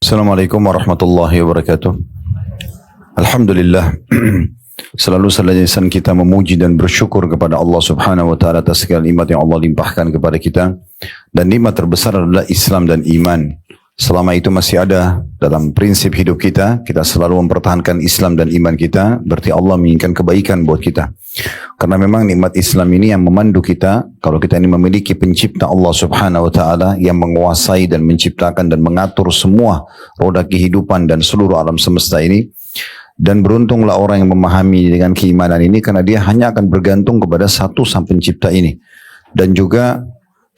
Assalamualaikum warahmatullahi wabarakatuh. Alhamdulillah. Selalu senantiasa kita memuji dan bersyukur kepada Allah Subhanahu wa taala atas segala nikmat yang Allah limpahkan kepada kita, dan nikmat terbesar adalah Islam dan iman. Selama itu masih ada dalam prinsip hidup kita, kita selalu mempertahankan Islam dan iman kita, berarti Allah menginginkan kebaikan buat kita. Karena memang nikmat Islam ini yang memandu kita, kalau kita ini memiliki pencipta Allah Subhanahu wa taala yang menguasai dan menciptakan dan mengatur semua roda kehidupan dan seluruh alam semesta ini. Dan beruntunglah orang yang memahami dengan keimanan ini, karena dia hanya akan bergantung kepada satu sang pencipta ini. Dan juga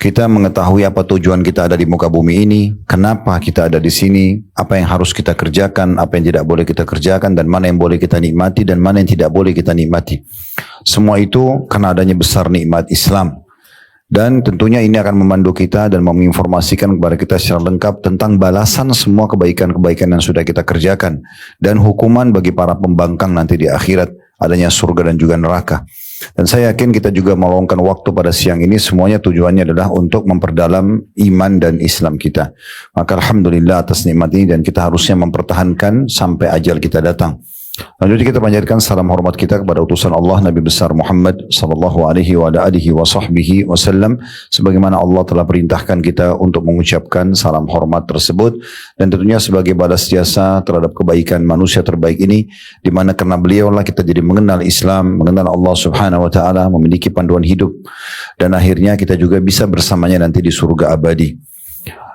kita mengetahui apa tujuan kita ada di muka bumi ini, kenapa kita ada di sini, apa yang harus kita kerjakan, apa yang tidak boleh kita kerjakan, dan mana yang boleh kita nikmati dan mana yang tidak boleh kita nikmati. Semua itu karena adanya besar nikmat Islam. Dan tentunya ini akan memandu kita dan menginformasikan kepada kita secara lengkap tentang balasan semua kebaikan-kebaikan yang sudah kita kerjakan, dan hukuman bagi para pembangkang nanti di akhirat, adanya surga dan juga neraka. Dan saya yakin kita juga meluangkan waktu pada siang ini, semuanya tujuannya adalah untuk memperdalam iman dan Islam kita. Maka alhamdulillah atas nikmat ini, dan kita harusnya mempertahankan sampai ajal kita datang. Lanjut kita panjatkan salam hormat kita kepada utusan Allah Nabi besar Muhammad sallallahu alaihi wa alihi wa sahbihi wasallam, sebagaimana Allah telah perintahkan kita untuk mengucapkan salam hormat tersebut, dan tentunya sebagai balas jasa terhadap kebaikan manusia terbaik ini, di mana karena beliaulah kita jadi mengenal Islam, mengenal Allah Subhanahu wa taala, memiliki panduan hidup, dan akhirnya kita juga bisa bersamanya nanti di surga abadi.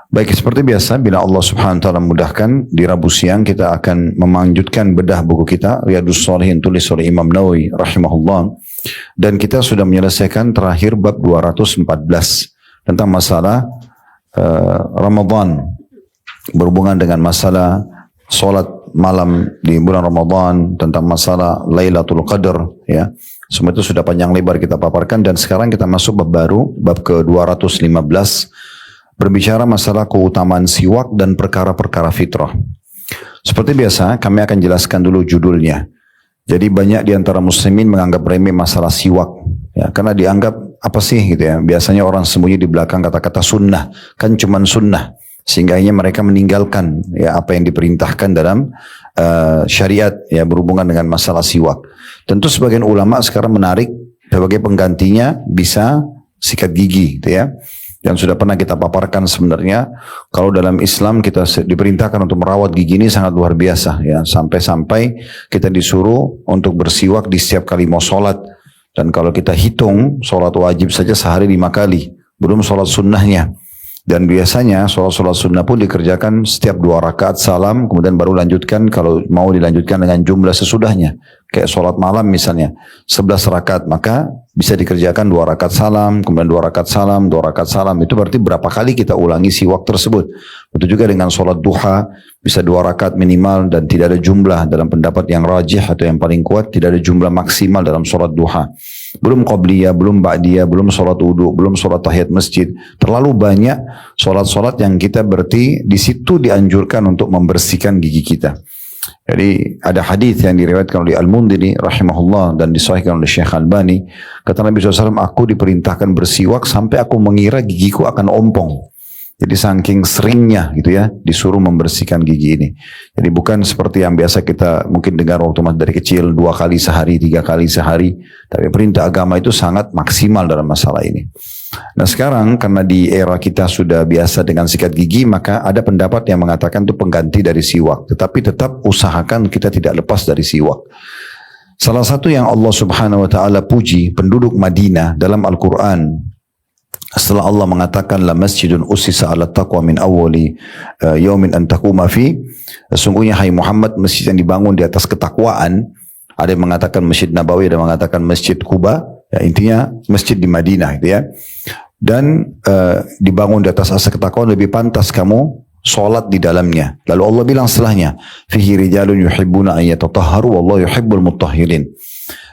Baik, seperti biasa, bila Allah Subhanahu wa taala mudahkan, di Rabu siang kita akan melanjutkan bedah buku kita Riyadhus Shalihin, tulis oleh Imam Nawawi rahimahullah, dan kita sudah menyelesaikan terakhir bab 214 tentang masalah Ramadan, berhubungan dengan masalah solat malam di bulan Ramadan, tentang masalah Lailatul Qadar, ya. Semua itu sudah panjang lebar kita paparkan, dan sekarang kita masuk bab baru, bab ke 215, berbicara masalah keutamaan siwak dan perkara-perkara fitrah. Seperti biasa, kami akan jelaskan dulu judulnya. Jadi banyak di antara muslimin menganggap remeh masalah siwak, ya, karena dianggap apa sih gitu ya. Biasanya orang sembunyi di belakang kata-kata sunnah, kan cuman sunnah, sehingga akhirnya mereka meninggalkan ya apa yang diperintahkan dalam syariat ya berhubungan dengan masalah siwak. Tentu sebagian ulama sekarang menarik sebagai penggantinya bisa sikat gigi, gitu ya. Yang sudah pernah kita paparkan sebenarnya, kalau dalam Islam kita diperintahkan untuk merawat gigi ini sangat luar biasa, ya, sampai-sampai kita disuruh untuk bersiwak di setiap kali mau sholat. Dan kalau kita hitung, sholat wajib saja sehari 5 kali, belum sholat sunnahnya. Dan biasanya sholat sunnah pun dikerjakan setiap 2 rakaat salam, kemudian baru lanjutkan kalau mau dilanjutkan dengan jumlah sesudahnya. Kayak sholat malam misalnya 11 rakaat, maka bisa dikerjakan 2 rakaat salam, kemudian 2 rakaat salam, 2 rakaat salam. Itu berarti berapa kali kita ulangi siwak tersebut. Begitu juga dengan sholat duha, bisa 2 rakaat minimal, dan tidak ada jumlah dalam pendapat yang rajih atau yang paling kuat, tidak ada jumlah maksimal dalam sholat duha. Belum qabliyah, belum ba'diyah, belum sholat wudu, belum sholat tahiyat masjid. Terlalu banyak sholat-sholat yang kita berarti di situ dianjurkan untuk membersihkan gigi kita. Jadi ada hadis yang diriwayatkan oleh Al-Mundhiri rahimahullah dan disahihkan oleh Syekh Albani. Kata Nabi SAW, aku diperintahkan bersiwak sampai aku mengira gigiku akan ompong. Jadi saking seringnya gitu ya disuruh membersihkan gigi ini. Jadi bukan seperti yang biasa kita mungkin dengar waktu masih dari kecil 2 kali sehari, 3 kali sehari. Tapi perintah agama itu sangat maksimal dalam masalah ini. Nah sekarang karena di era kita sudah biasa dengan sikat gigi, maka ada pendapat yang mengatakan itu pengganti dari siwak. Tetapi tetap usahakan kita tidak lepas dari siwak. Salah satu yang Allah Subhanahu wa taala puji penduduk Madinah dalam Al-Quran, setelah Allah mengatakan la masjidun ussisa ala taqwa min awwali yaumin an taquma fi, sesungguhnya hai Muhammad masjid yang dibangun di atas ketakwaan. Ada yang mengatakan Masjid Nabawi, ada yang mengatakan Masjid Quba, ya, intinya masjid di Madinah gitu ya. Dan dibangun di atas asas ketakwaan, lebih pantas kamu sholat di dalamnya. Lalu Allah bilang setelahnya, fihi rijalun yuhibbuna an yatatahharu wallahu yuhibbul mutahhirin.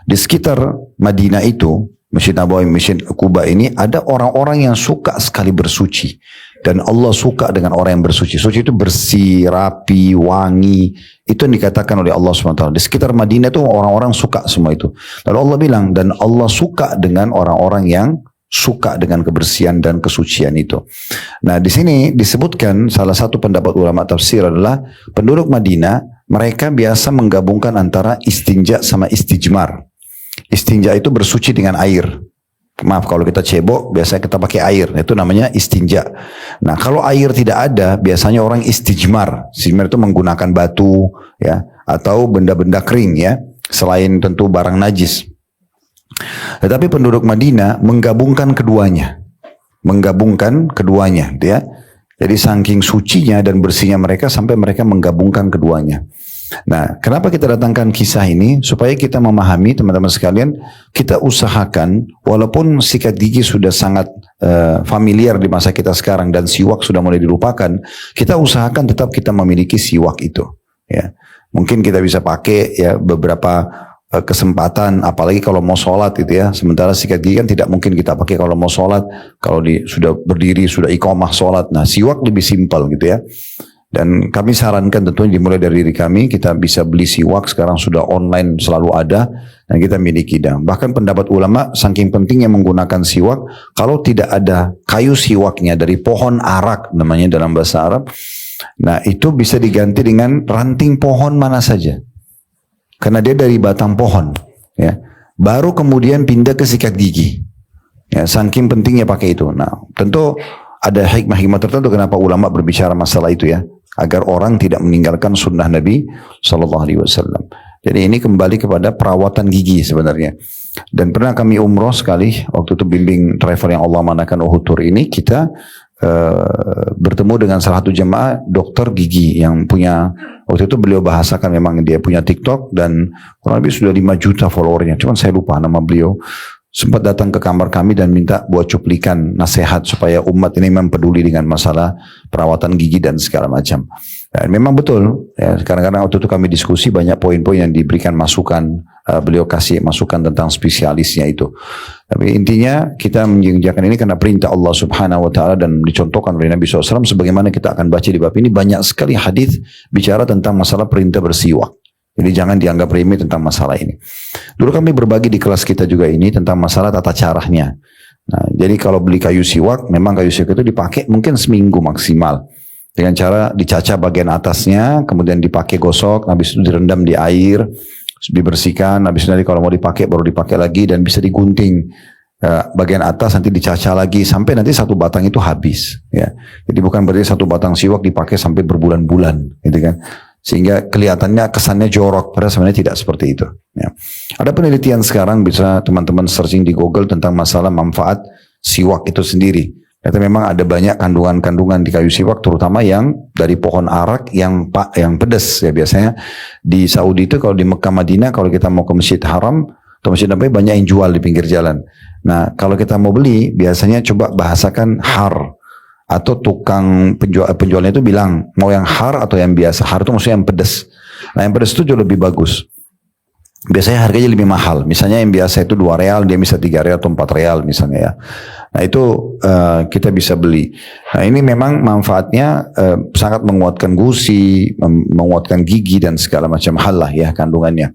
Di sekitar Madinah itu, Masjid Nabawi, Masjid Quba ini ada orang-orang yang suka sekali bersuci. Dan Allah suka dengan orang yang bersuci. Suci itu bersih, rapi, wangi. Itu yang dikatakan oleh Allah SWT. Di sekitar Madinah itu orang-orang suka semua itu. Lalu Allah bilang, dan Allah suka dengan orang-orang yang suka dengan kebersihan dan kesucian itu. Nah, di sini disebutkan salah satu pendapat ulama tafsir adalah penduduk Madinah mereka biasa menggabungkan antara istinja sama istijmar. Istinja itu bersuci dengan air. Maaf kalau kita cebok biasanya kita pakai air, itu namanya istinja. Nah, kalau air tidak ada biasanya orang istijmar. Istijmar itu menggunakan batu ya atau benda-benda kering ya, selain tentu barang najis. Tetapi penduduk Madinah menggabungkan keduanya. Gitu ya. Jadi saking sucinya dan bersihnya mereka sampai mereka menggabungkan keduanya. Nah, kenapa kita datangkan kisah ini? Supaya kita memahami teman-teman sekalian, kita usahakan walaupun sikat gigi sudah sangat familiar di masa kita sekarang dan siwak sudah mulai dilupakan, kita usahakan tetap kita memiliki siwak itu. Ya, mungkin kita bisa pakai ya beberapa kesempatan, apalagi kalau mau sholat gitu ya. Sementara sikat gigi kan tidak mungkin kita pakai kalau mau sholat, kalau sudah berdiri, sudah iqamah sholat. Nah, siwak lebih simpel gitu ya. Dan kami sarankan tentunya dimulai dari diri kami, kita bisa beli siwak, sekarang sudah online selalu ada, dan kita miliki. Dan bahkan pendapat ulama, saking pentingnya menggunakan siwak, kalau tidak ada kayu siwaknya dari pohon arak, namanya dalam bahasa Arab, nah itu bisa diganti dengan ranting pohon mana saja. Karena dia dari batang pohon. Ya. Baru kemudian pindah ke sikat gigi. Ya, saking pentingnya pakai itu. Nah, tentu ada hikmah-hikmah tertentu kenapa ulama berbicara masalah itu ya, agar orang tidak meninggalkan sunnah Nabi SAW. Jadi ini kembali kepada perawatan gigi sebenarnya. Dan pernah kami umroh sekali, waktu itu bimbing travel yang Allah manakan Uhud Tour ini, kita bertemu dengan salah satu jemaah dokter gigi yang punya, waktu itu beliau bahasakan memang dia punya TikTok dan kurang lebih sudah 5 juta followernya, cuman saya lupa nama beliau. Sempat datang ke kamar kami dan minta buat cuplikan nasihat supaya umat ini memang peduli dengan masalah perawatan gigi dan segala macam. Dan memang betul, ya, kadang-kadang waktu itu kami diskusi banyak poin-poin yang diberikan masukan, beliau kasih masukan tentang spesialisnya itu. Tapi intinya kita menginjakkan ini karena perintah Allah Subhanahu Wa Taala dan dicontohkan oleh Nabi SAW. Sebagaimana kita akan baca di bab ini banyak sekali hadis bicara tentang masalah perintah bersiwak. Jadi jangan dianggap remeh tentang masalah ini. Dulu kami berbagi di kelas kita juga ini tentang masalah tata caranya. Nah, jadi kalau beli kayu siwak, memang kayu siwak itu dipakai mungkin seminggu maksimal. Dengan cara dicacah bagian atasnya, kemudian dipakai gosok, habis itu direndam di air, dibersihkan, habis itu nanti kalau mau dipakai baru dipakai lagi dan bisa digunting. Bagian atas nanti dicacah lagi sampai nanti satu batang itu habis. Ya. Jadi bukan berarti satu batang siwak dipakai sampai berbulan-bulan, gitu kan? Sehingga kelihatannya kesannya jorok, padahal sebenarnya tidak seperti itu. Ya. Ada penelitian sekarang bisa teman-teman searching di Google tentang masalah manfaat siwak itu sendiri. Ternyata memang ada banyak kandungan-kandungan di kayu siwak, terutama yang dari pohon arak yang pedas ya. Biasanya di Saudi itu kalau di Mekah Madinah kalau kita mau ke Masjid Haram atau Masjid Nabawi banyak yang jual di pinggir jalan. Nah kalau kita mau beli biasanya coba bahasakan har. Atau tukang penjualnya itu bilang mau yang har atau yang biasa. Har itu maksudnya yang pedas. Nah yang pedas itu jauh lebih bagus. Biasanya harganya lebih mahal. Misalnya yang biasa itu 2 real, dia bisa 3 real atau 4 real misalnya ya. Nah itu kita bisa beli. Nah ini memang manfaatnya sangat menguatkan gusi, menguatkan gigi dan segala macam hal lah ya kandungannya.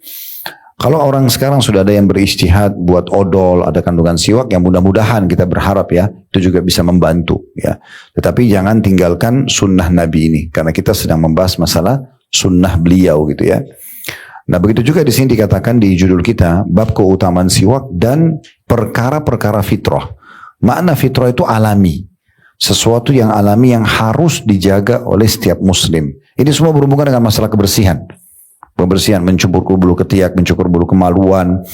Kalau orang sekarang sudah ada yang berijtihad buat odol, ada kandungan siwak yang mudah-mudahan kita berharap ya, itu juga bisa membantu ya. Tetapi jangan tinggalkan sunnah Nabi ini, karena kita sedang membahas masalah sunnah beliau gitu ya. Nah begitu juga di sini dikatakan di judul kita, bab keutamaan siwak dan perkara-perkara fitrah. Makna fitrah itu alami, sesuatu yang alami yang harus dijaga oleh setiap muslim. Ini semua berhubungan dengan masalah kebersihan. Pembersihan, mencukur bulu ketiak, mencukur bulu kemaluan,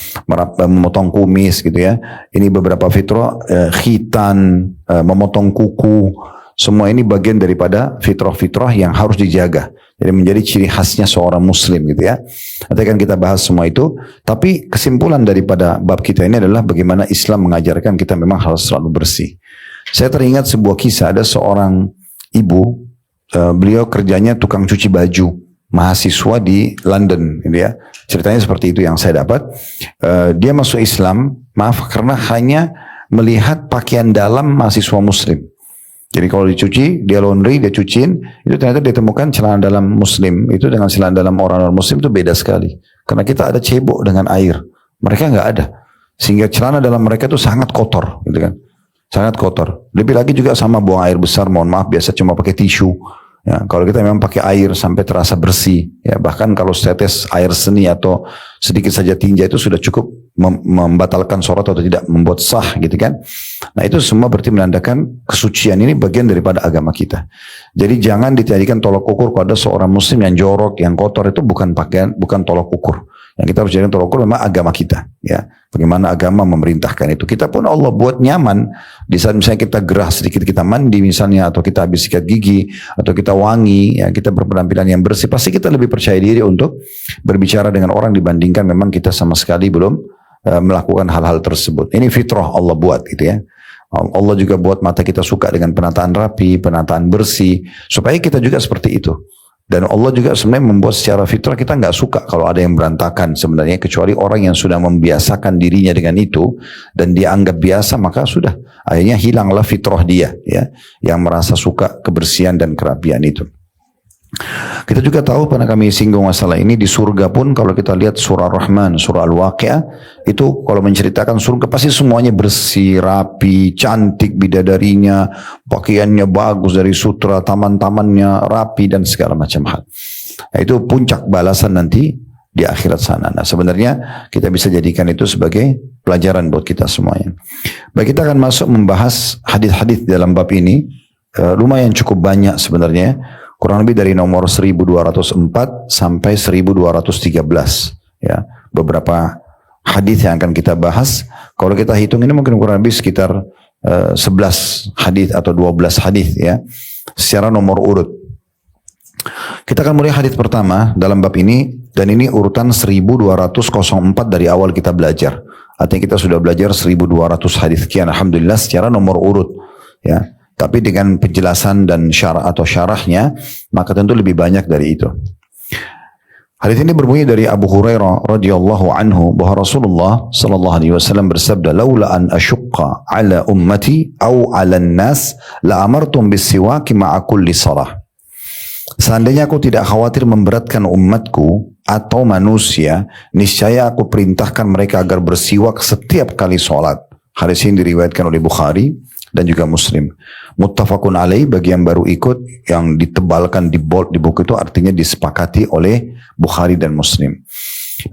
memotong kumis gitu ya. Ini beberapa fitrah, khitan, memotong kuku, semua ini bagian daripada fitrah-fitrah yang harus dijaga. Jadi menjadi ciri khasnya seorang muslim gitu ya. Nanti akan kita bahas semua itu. Tapi kesimpulan daripada bab kita ini adalah bagaimana Islam mengajarkan kita memang harus selalu bersih. Saya teringat sebuah kisah, ada seorang ibu, beliau kerjanya tukang cuci baju. Mahasiswa di London, gitu ya. Ceritanya seperti itu yang saya dapat. Dia masuk Islam, maaf karena hanya melihat pakaian dalam mahasiswa Muslim. Jadi kalau dicuci, dia laundry, dia cuciin, itu ternyata ditemukan celana dalam Muslim itu dengan celana dalam orang non Muslim itu beda sekali. Karena kita ada cebok dengan air, mereka nggak ada. Sehingga celana dalam mereka itu sangat kotor, gitu kan. sangat kotor. Lebih lagi juga sama buang air besar, mohon maaf biasa cuma pakai tisu. Ya, kalau kita memang pakai air sampai terasa bersih, ya bahkan kalau setetes air seni atau sedikit saja tinja itu sudah cukup membatalkan sholat atau tidak membuat sah gitu kan. Nah itu semua berarti menandakan kesucian ini bagian daripada agama kita. Jadi jangan dijadikan tolok ukur kalau ada seorang muslim yang jorok, yang kotor, itu bukan pakaian, bukan tolok ukur. Yang kita harus jadikan tolok ukur memang agama kita. Ya, bagaimana agama memerintahkan itu. Kita pun Allah buat nyaman. Di saat misalnya kita gerah sedikit, kita mandi misalnya, atau kita habis sikat gigi, atau kita wangi, ya kita berpenampilan yang bersih, pasti kita lebih percaya diri untuk berbicara dengan orang dibandingkan memang kita sama sekali belum melakukan hal-hal tersebut. Ini fitrah Allah buat gitu ya. Allah juga buat mata kita suka dengan penataan rapi, penataan bersih, supaya kita juga seperti itu. Dan Allah juga sebenarnya membuat secara fitrah kita nggak suka kalau ada yang berantakan sebenarnya, kecuali orang yang sudah membiasakan dirinya dengan itu dan dia anggap biasa, maka sudah akhirnya hilanglah fitrah dia ya, yang merasa suka kebersihan dan kerapian itu. Kita juga tahu pernah kami singgung masalah ini, di surga pun kalau kita lihat surah Rahman, surah Al-Waqi'ah, itu kalau menceritakan surga pasti semuanya bersih, rapi, cantik bidadarinya, pakaiannya bagus dari sutra, taman-tamannya rapi dan segala macam hal. Nah, itu puncak balasan nanti di akhirat sana. Nah sebenarnya kita bisa jadikan itu sebagai pelajaran buat kita semuanya. Baik, kita akan masuk membahas hadis-hadis dalam bab ini. Lumayan cukup banyak sebenarnya. Kurang lebih dari nomor 1204 sampai 1213 ya, beberapa hadis yang akan kita bahas. Kalau kita hitung ini mungkin kurang lebih sekitar 11 hadis atau 12 hadis ya, secara nomor urut. Kita akan mulai hadis pertama dalam bab ini, dan ini urutan 1204 dari awal kita belajar. Artinya kita sudah belajar 1200 hadis sekian, alhamdulillah secara nomor urut ya. Tapi dengan penjelasan dan syarah atau syarahnya, maka tentu lebih banyak dari itu. Hadis ini berbunyi dari Abu Hurairah radhiyallahu anhu bahwa Rasulullah sallallahu alaihi wasallam bersabda, "Laula an asyqa ala ummati aw ala an-nas la amartum bis-siwak ma'a kulli shalah." Seandainya aku tidak khawatir memberatkan umatku atau manusia, niscaya aku perintahkan mereka agar bersiwak setiap kali sholat. Hadis ini diriwayatkan oleh Bukhari dan juga Muslim. Muttafaqun alaih, bagi yang baru ikut, yang ditebalkan di bold di buku itu artinya disepakati oleh Bukhari dan Muslim.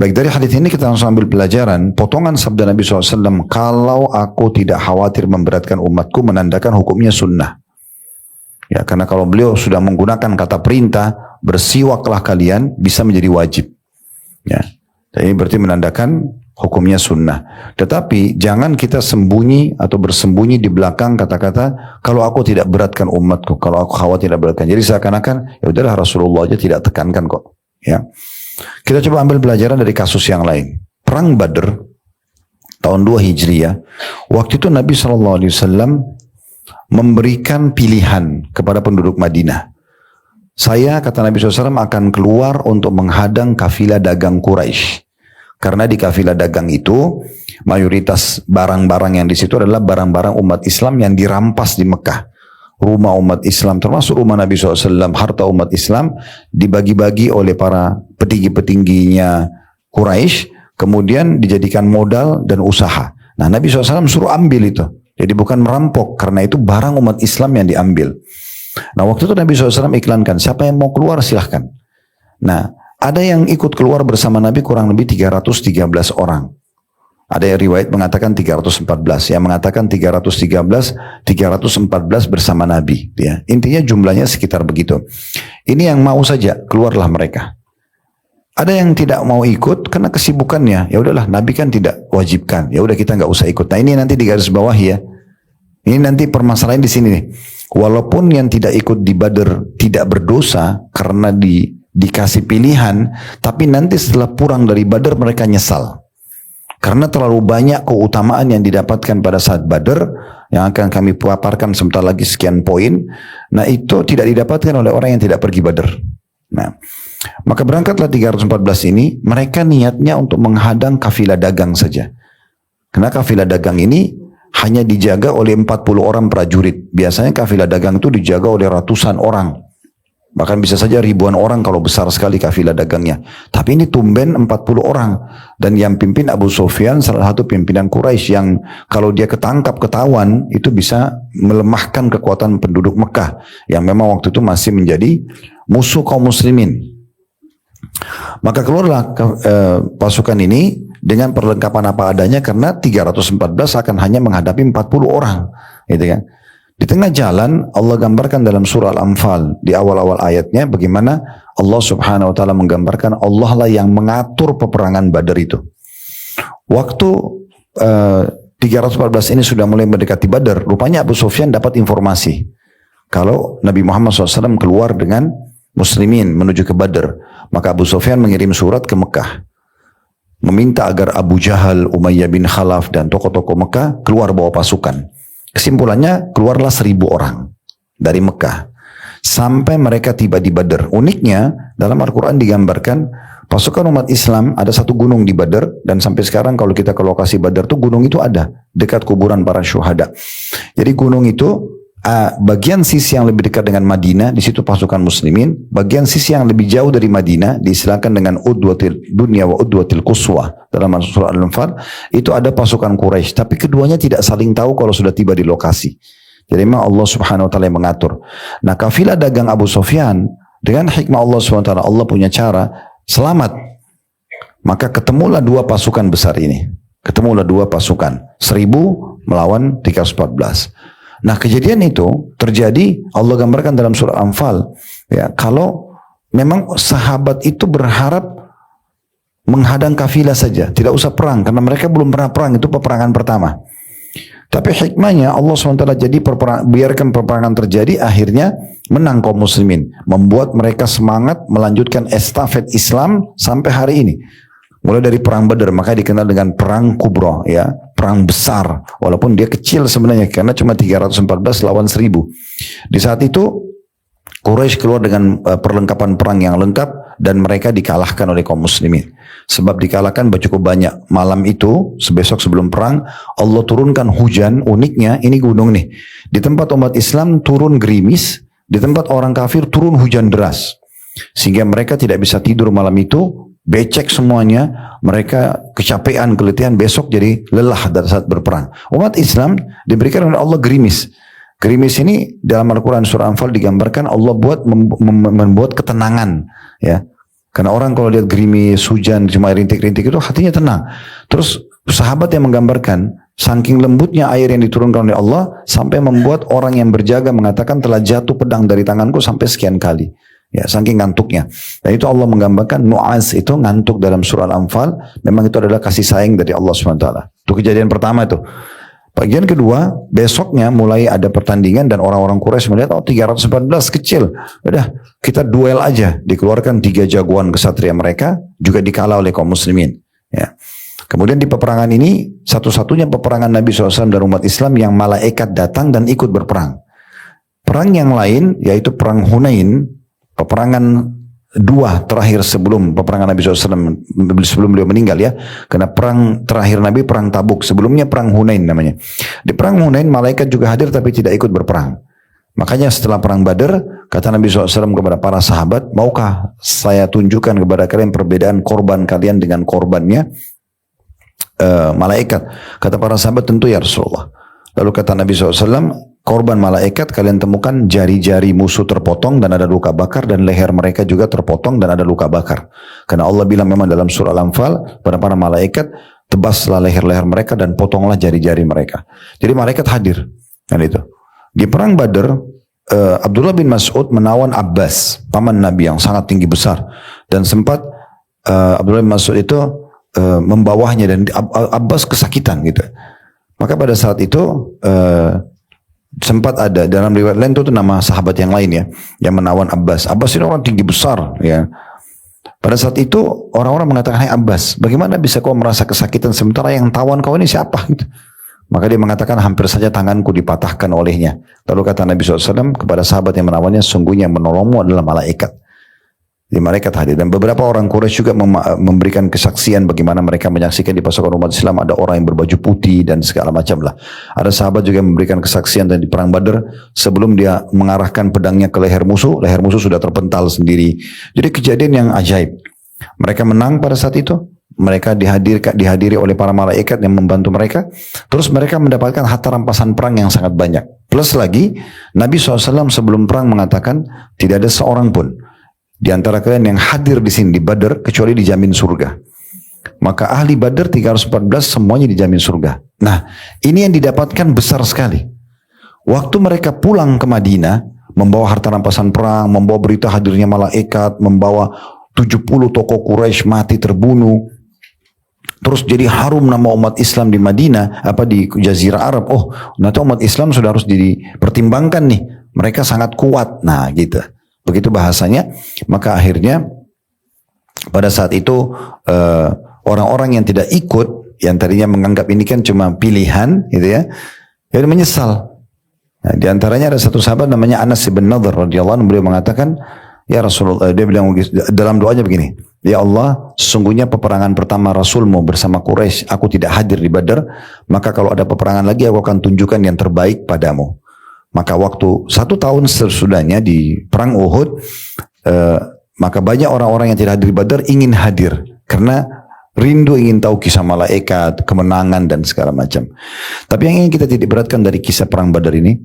Baik, dari hadis ini kita langsung ambil pelajaran. Potongan sabda Nabi SAW, kalau aku tidak khawatir memberatkan umatku, menandakan hukumnya sunnah. Ya, karena kalau beliau sudah menggunakan kata perintah, bersiwaklah kalian, bisa menjadi wajib. Ya, jadi berarti menandakan hukumnya sunnah. Tetapi jangan kita sembunyi atau bersembunyi di belakang kata-kata kalau aku tidak beratkan umatku, kalau aku khawatir tidak beratkan. Jadi seakan-akan ya udahlah Rasulullah aja tidak tekankan kok. Ya, kita coba ambil pelajaran dari kasus yang lain. Perang Badr tahun 2 Hijriah. Waktu itu Nabi SAW memberikan pilihan kepada penduduk Madinah. Saya, kata Nabi SAW, akan keluar untuk menghadang kafilah dagang Quraisy. Karena di kafilah dagang itu mayoritas barang-barang yang di situ adalah barang-barang umat Islam yang dirampas di Mekah. Rumah umat Islam termasuk rumah Nabi SAW, harta umat Islam dibagi-bagi oleh para petinggi-petingginya Quraisy, kemudian dijadikan modal dan usaha. Nah Nabi SAW suruh ambil itu. Jadi bukan merampok, karena itu barang umat Islam yang diambil. Nah waktu itu Nabi SAW iklankan, siapa yang mau keluar silahkan. Nah ada yang ikut keluar bersama Nabi kurang lebih 313 orang. Ada yang riwayat mengatakan 314, yang mengatakan 313, 314 bersama Nabi. Ya. Intinya jumlahnya sekitar begitu. Ini yang mau saja, keluarlah mereka. Ada yang tidak mau ikut karena kesibukannya. Ya udahlah, Nabi kan tidak wajibkan. Ya udah kita nggak usah ikut. Nah ini nanti di garis bawah ya. Ini nanti permasalahan di sini nih. Walaupun yang tidak ikut di Badr tidak berdosa karena dikasih pilihan, tapi nanti setelah pulang dari Badr mereka nyesal. Karena terlalu banyak keutamaan yang didapatkan pada saat Badr, yang akan kami paparkan sebentar lagi sekian poin. Nah itu tidak didapatkan oleh orang yang tidak pergi Badr. Nah, maka berangkatlah 314 ini, mereka niatnya untuk menghadang kafilah dagang saja. Karena kafilah dagang ini hanya dijaga oleh 40 orang prajurit. Biasanya kafilah dagang itu dijaga oleh ratusan orang. Bahkan bisa saja ribuan orang kalau besar sekali kafilah dagangnya. Tapi ini tumben 40 orang. Dan yang pimpin Abu Sufyan salah satu pimpinan Quraisy yang kalau dia ketangkap ketahuan itu bisa melemahkan kekuatan penduduk Mekah. Yang memang waktu itu masih menjadi musuh kaum muslimin. Maka keluarlah pasukan ini dengan perlengkapan apa adanya karena 314 akan hanya menghadapi 40 orang. Gitu kan. Di tengah jalan Allah gambarkan dalam surah Al-Anfal di awal-awal ayatnya bagaimana Allah subhanahu wa ta'ala menggambarkan Allah lah yang mengatur peperangan Badar itu. Waktu 314 ini sudah mulai mendekati Badar, rupanya Abu Sufyan dapat informasi kalau Nabi Muhammad SAW keluar dengan muslimin menuju ke Badar. Maka Abu Sufyan mengirim surat ke Mekah meminta agar Abu Jahal, Umayyah bin Khalaf dan tokoh-tokoh Mekah keluar bawa pasukan. Kesimpulannya keluarlah 1000 orang dari Mekah sampai mereka tiba di Badar. Uniknya dalam Al-Quran digambarkan pasukan umat Islam ada satu gunung di Badar dan sampai sekarang kalau kita ke lokasi Badar tuh gunung itu ada dekat kuburan para syuhada. Jadi gunung itu bagian sisi yang lebih dekat dengan Madinah di situ pasukan muslimin, bagian sisi yang lebih jauh dari Madinah diistilahkan dengan udwatil dunya wa udwatil quswa dalam surah Al-Anfal itu ada pasukan Quraisy, tapi keduanya tidak saling tahu kalau sudah tiba di lokasi. Jadi memang Allah Subhanahu wa taala yang mengatur. Nah, kafilah dagang Abu Sufyan dengan hikmah Allah Subhanahu wa taala, Allah punya cara selamat. Maka ketemulah dua pasukan besar ini. Ketemulah dua pasukan, 1000 melawan 314. Nah, kejadian itu terjadi Allah gambarkan dalam surah Anfal ya, kalau memang sahabat itu berharap menghadang kafilah saja, tidak usah perang karena mereka belum pernah perang, itu peperangan pertama. Tapi hikmahnya Allah SWT jadi biarkan peperangan terjadi, akhirnya menang kaum muslimin, membuat mereka semangat melanjutkan estafet Islam sampai hari ini. Mulai dari perang Badar, maka dikenal dengan perang Kubra, ya, perang besar. Walaupun dia kecil sebenarnya, karena cuma 314 lawan 1000. Di saat itu, Quraisy keluar dengan perlengkapan perang yang lengkap, dan mereka dikalahkan oleh kaum muslimin. Sebab dikalahkan cukup banyak. Malam itu, besok sebelum perang, Allah turunkan hujan, uniknya, ini gunung nih. Di tempat umat Islam turun gerimis, di tempat orang kafir turun hujan deras. Sehingga mereka tidak bisa tidur malam itu, becek semuanya, mereka kecapean, keletihan, besok jadi lelah saat berperang. Umat Islam diberikan oleh Allah gerimis. Gerimis ini dalam Al-Quran surah Anfal digambarkan Allah buat membuat ketenangan, ya. Karena orang kalau lihat gerimis, hujan, cuma rintik-rintik itu hatinya tenang. Terus sahabat yang menggambarkan saking lembutnya air yang diturunkan oleh Allah sampai membuat orang yang berjaga mengatakan telah jatuh pedang dari tanganku sampai sekian kali. Ya, saking ngantuknya. Dan itu Allah menggambarkan nu'as itu ngantuk dalam surah Al-Anfal. Memang itu adalah kasih sayang dari Allah SWT. Itu kejadian pertama itu. Bagian kedua, besoknya mulai ada pertandingan dan orang-orang Quraisy melihat, oh 314 kecil. Udah, kita duel aja. Dikeluarkan 3 jagoan kesatria mereka, juga dikalah oleh kaum muslimin. Ya. Kemudian di peperangan ini, satu-satunya peperangan Nabi SAW dan umat Islam yang malaikat datang dan ikut berperang. Perang yang lain, yaitu perang Hunain, peperangan dua terakhir sebelum peperangan Nabi SAW, sebelum beliau meninggal ya, karena perang terakhir Nabi perang Tabuk, sebelumnya perang Hunain namanya. Di perang Hunain malaikat juga hadir tapi tidak ikut berperang. Makanya setelah perang Badar kata Nabi SAW kepada para sahabat, maukah saya tunjukkan kepada kalian perbedaan korban kalian dengan korbannya malaikat? Kata para sahabat, tentu ya Rasulullah. Lalu kata Nabi SAW, korban malaikat kalian temukan jari-jari musuh terpotong dan ada luka bakar, dan leher mereka juga terpotong dan ada luka bakar. Karena Allah bilang memang dalam surah Al-Anfal pada para malaikat, tebaslah leher-leher mereka dan potonglah jari-jari mereka. Jadi malaikat hadir. Dan itu. Di perang Badar, Abdullah bin Mas'ud menawan Abbas, paman Nabi yang sangat tinggi besar. Dan sempat Abdullah bin Mas'ud itu membawahnya dan Abbas kesakitan gitu. Maka pada saat itu sempat ada dalam riwayat lain itu nama sahabat yang lain ya, yang menawan Abbas. Abbas ini orang tinggi besar ya. Pada saat itu orang-orang mengatakan, hai Abbas, bagaimana bisa kau merasa kesakitan sementara yang tawan kau ini siapa? Gitu. Maka dia mengatakan, hampir saja tanganku dipatahkan olehnya. Lalu kata Nabi SAW kepada sahabat yang menawannya, sungguhnya yang menolongmu adalah malaikat. Jadi malaikat hadir. Dan beberapa orang Quraisy juga memberikan kesaksian bagaimana mereka menyaksikan di pasukan umat Islam ada orang yang berbaju putih dan segala macam lah. Ada sahabat juga yang memberikan kesaksian dan di perang Badar sebelum dia mengarahkan pedangnya ke leher musuh sudah terpental sendiri. Jadi kejadian yang ajaib. Mereka menang pada saat itu. Mereka dihadiri oleh para malaikat yang membantu mereka. Terus mereka mendapatkan harta rampasan perang yang sangat banyak. Plus lagi, Nabi SAW sebelum perang mengatakan tidak ada seorang pun di antara kalian yang hadir di sini di Badar kecuali dijamin surga. Maka ahli Badar 314 semuanya dijamin surga. Nah, ini yang didapatkan besar sekali. Waktu mereka pulang ke Madinah, membawa harta rampasan perang, membawa berita hadirnya malaikat, membawa 70 tokoh Quraisy mati terbunuh. Terus jadi harum nama umat Islam di Madinah, di Jazirah Arab. Oh, nanti umat Islam sudah harus dipertimbangkan nih. Mereka sangat kuat. Nah, gitu. Begitu bahasanya, maka akhirnya pada saat itu orang-orang yang tidak ikut, yang tadinya menganggap ini kan cuma pilihan, gitu ya, jadi menyesal. Nah, di antaranya ada satu sahabat namanya Anas bin Nadhr radhiyallahu anhu, beliau mengatakan, ya Rasulullah, dia bilang dalam doanya begini, ya Allah, sesungguhnya peperangan pertama Rasulmu bersama Quraisy, aku tidak hadir di Badar, maka kalau ada peperangan lagi aku akan tunjukkan yang terbaik padamu. Maka waktu 1 tahun sesudahnya di perang Uhud, maka banyak orang-orang yang tidak hadir di Badar ingin hadir karena rindu ingin tahu kisah malaikat, kemenangan dan segala macam. Tapi yang ingin kita titik beratkan dari kisah perang Badar ini,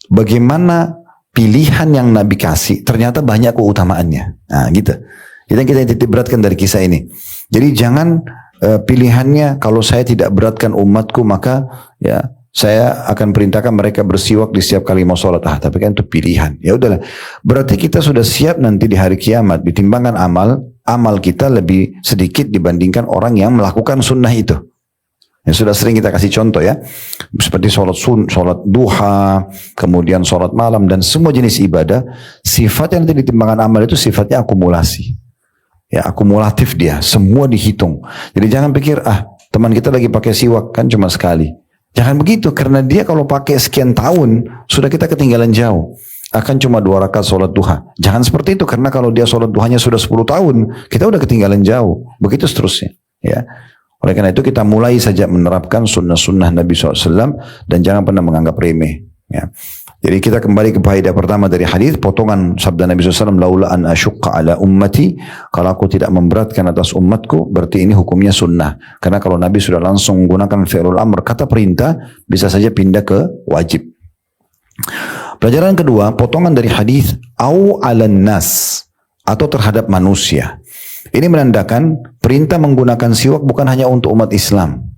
bagaimana pilihan yang Nabi kasih ternyata banyak keutamaannya. Nah, gitu. Itu yang kita titik beratkan dari kisah ini. Jadi jangan pilihannya kalau saya tidak beratkan umatku maka ya saya akan perintahkan mereka bersiwak di setiap kali mau sholat. Tapi kan itu pilihan. Ya udahlah. Berarti kita sudah siap nanti di hari kiamat. Ditimbangkan amal kita lebih sedikit dibandingkan orang yang melakukan sunnah itu. Yang sudah sering kita kasih contoh ya. Seperti sholat duha, kemudian sholat malam, dan semua jenis ibadah. Sifat yang nanti ditimbangkan amal itu sifatnya akumulasi. Ya, akumulatif dia. Semua dihitung. Jadi jangan pikir, teman kita lagi pakai siwak, kan cuma sekali. Jangan begitu, karena dia kalau pakai sekian tahun, sudah kita ketinggalan jauh. Akan cuma 2 rakaat sholat duha. Jangan seperti itu, karena kalau dia sholat duhanya sudah 10 tahun, kita udah ketinggalan jauh. Begitu seterusnya. Ya. Oleh karena itu kita mulai saja menerapkan sunnah-sunnah Nabi SAW, dan jangan pernah menganggap remeh. Ya. Jadi kita kembali ke faedah pertama dari hadis, potongan sabda Nabi SAW, laula an asyukka ala ummati, kalau aku tidak memberatkan atas umatku, berarti ini hukumnya sunnah. Karena kalau Nabi sudah langsung menggunakan fi'lul amr, kata perintah, bisa saja pindah ke wajib. Pelajaran kedua, potongan dari hadis, au alan nas, atau terhadap manusia. Ini menandakan perintah menggunakan siwak bukan hanya untuk umat Islam.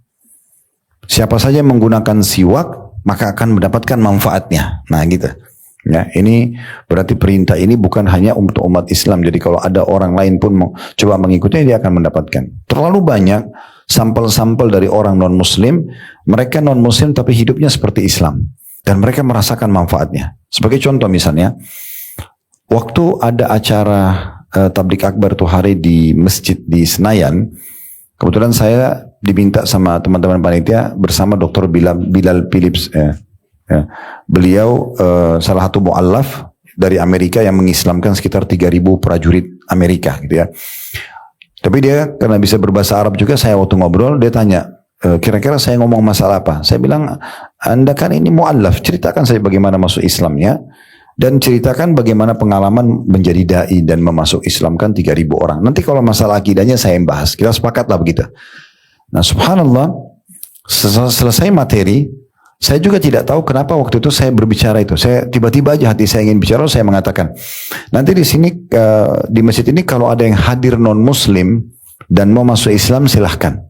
Siapa saja yang menggunakan siwak, maka akan mendapatkan manfaatnya. Nah gitu. Ya, ini berarti perintah ini bukan hanya untuk umat Islam. Jadi kalau ada orang lain pun mau coba mengikutinya, dia akan mendapatkan. Terlalu banyak sampel-sampel dari orang non-Muslim. Mereka non-Muslim tapi hidupnya seperti Islam. Dan mereka merasakan manfaatnya. Sebagai contoh misalnya, waktu ada acara tablik akbar tuh hari di masjid di Senayan, kebetulan saya diminta sama teman-teman panitia bersama Dr. Bilal Phillips. Beliau salah satu mu'allaf dari Amerika yang mengislamkan sekitar 3.000 prajurit Amerika gitu ya. Tapi dia karena bisa berbahasa Arab juga, saya waktu ngobrol dia tanya, kira-kira saya ngomong masalah apa? Saya bilang, Anda kan ini mu'allaf, ceritakan saya bagaimana masuk Islamnya, dan ceritakan bagaimana pengalaman menjadi da'i dan memasuk Islamkan 3.000 orang. Nanti kalau masalah akidahnya saya yang bahas. Kita sepakatlah begitu. Nah subhanallah, selesai materi, saya juga tidak tahu kenapa waktu itu saya berbicara itu. Saya tiba-tiba aja hati saya ingin bicara, saya mengatakan, nanti di sini di masjid ini kalau ada yang hadir non-Muslim dan mau masuk Islam silahkan.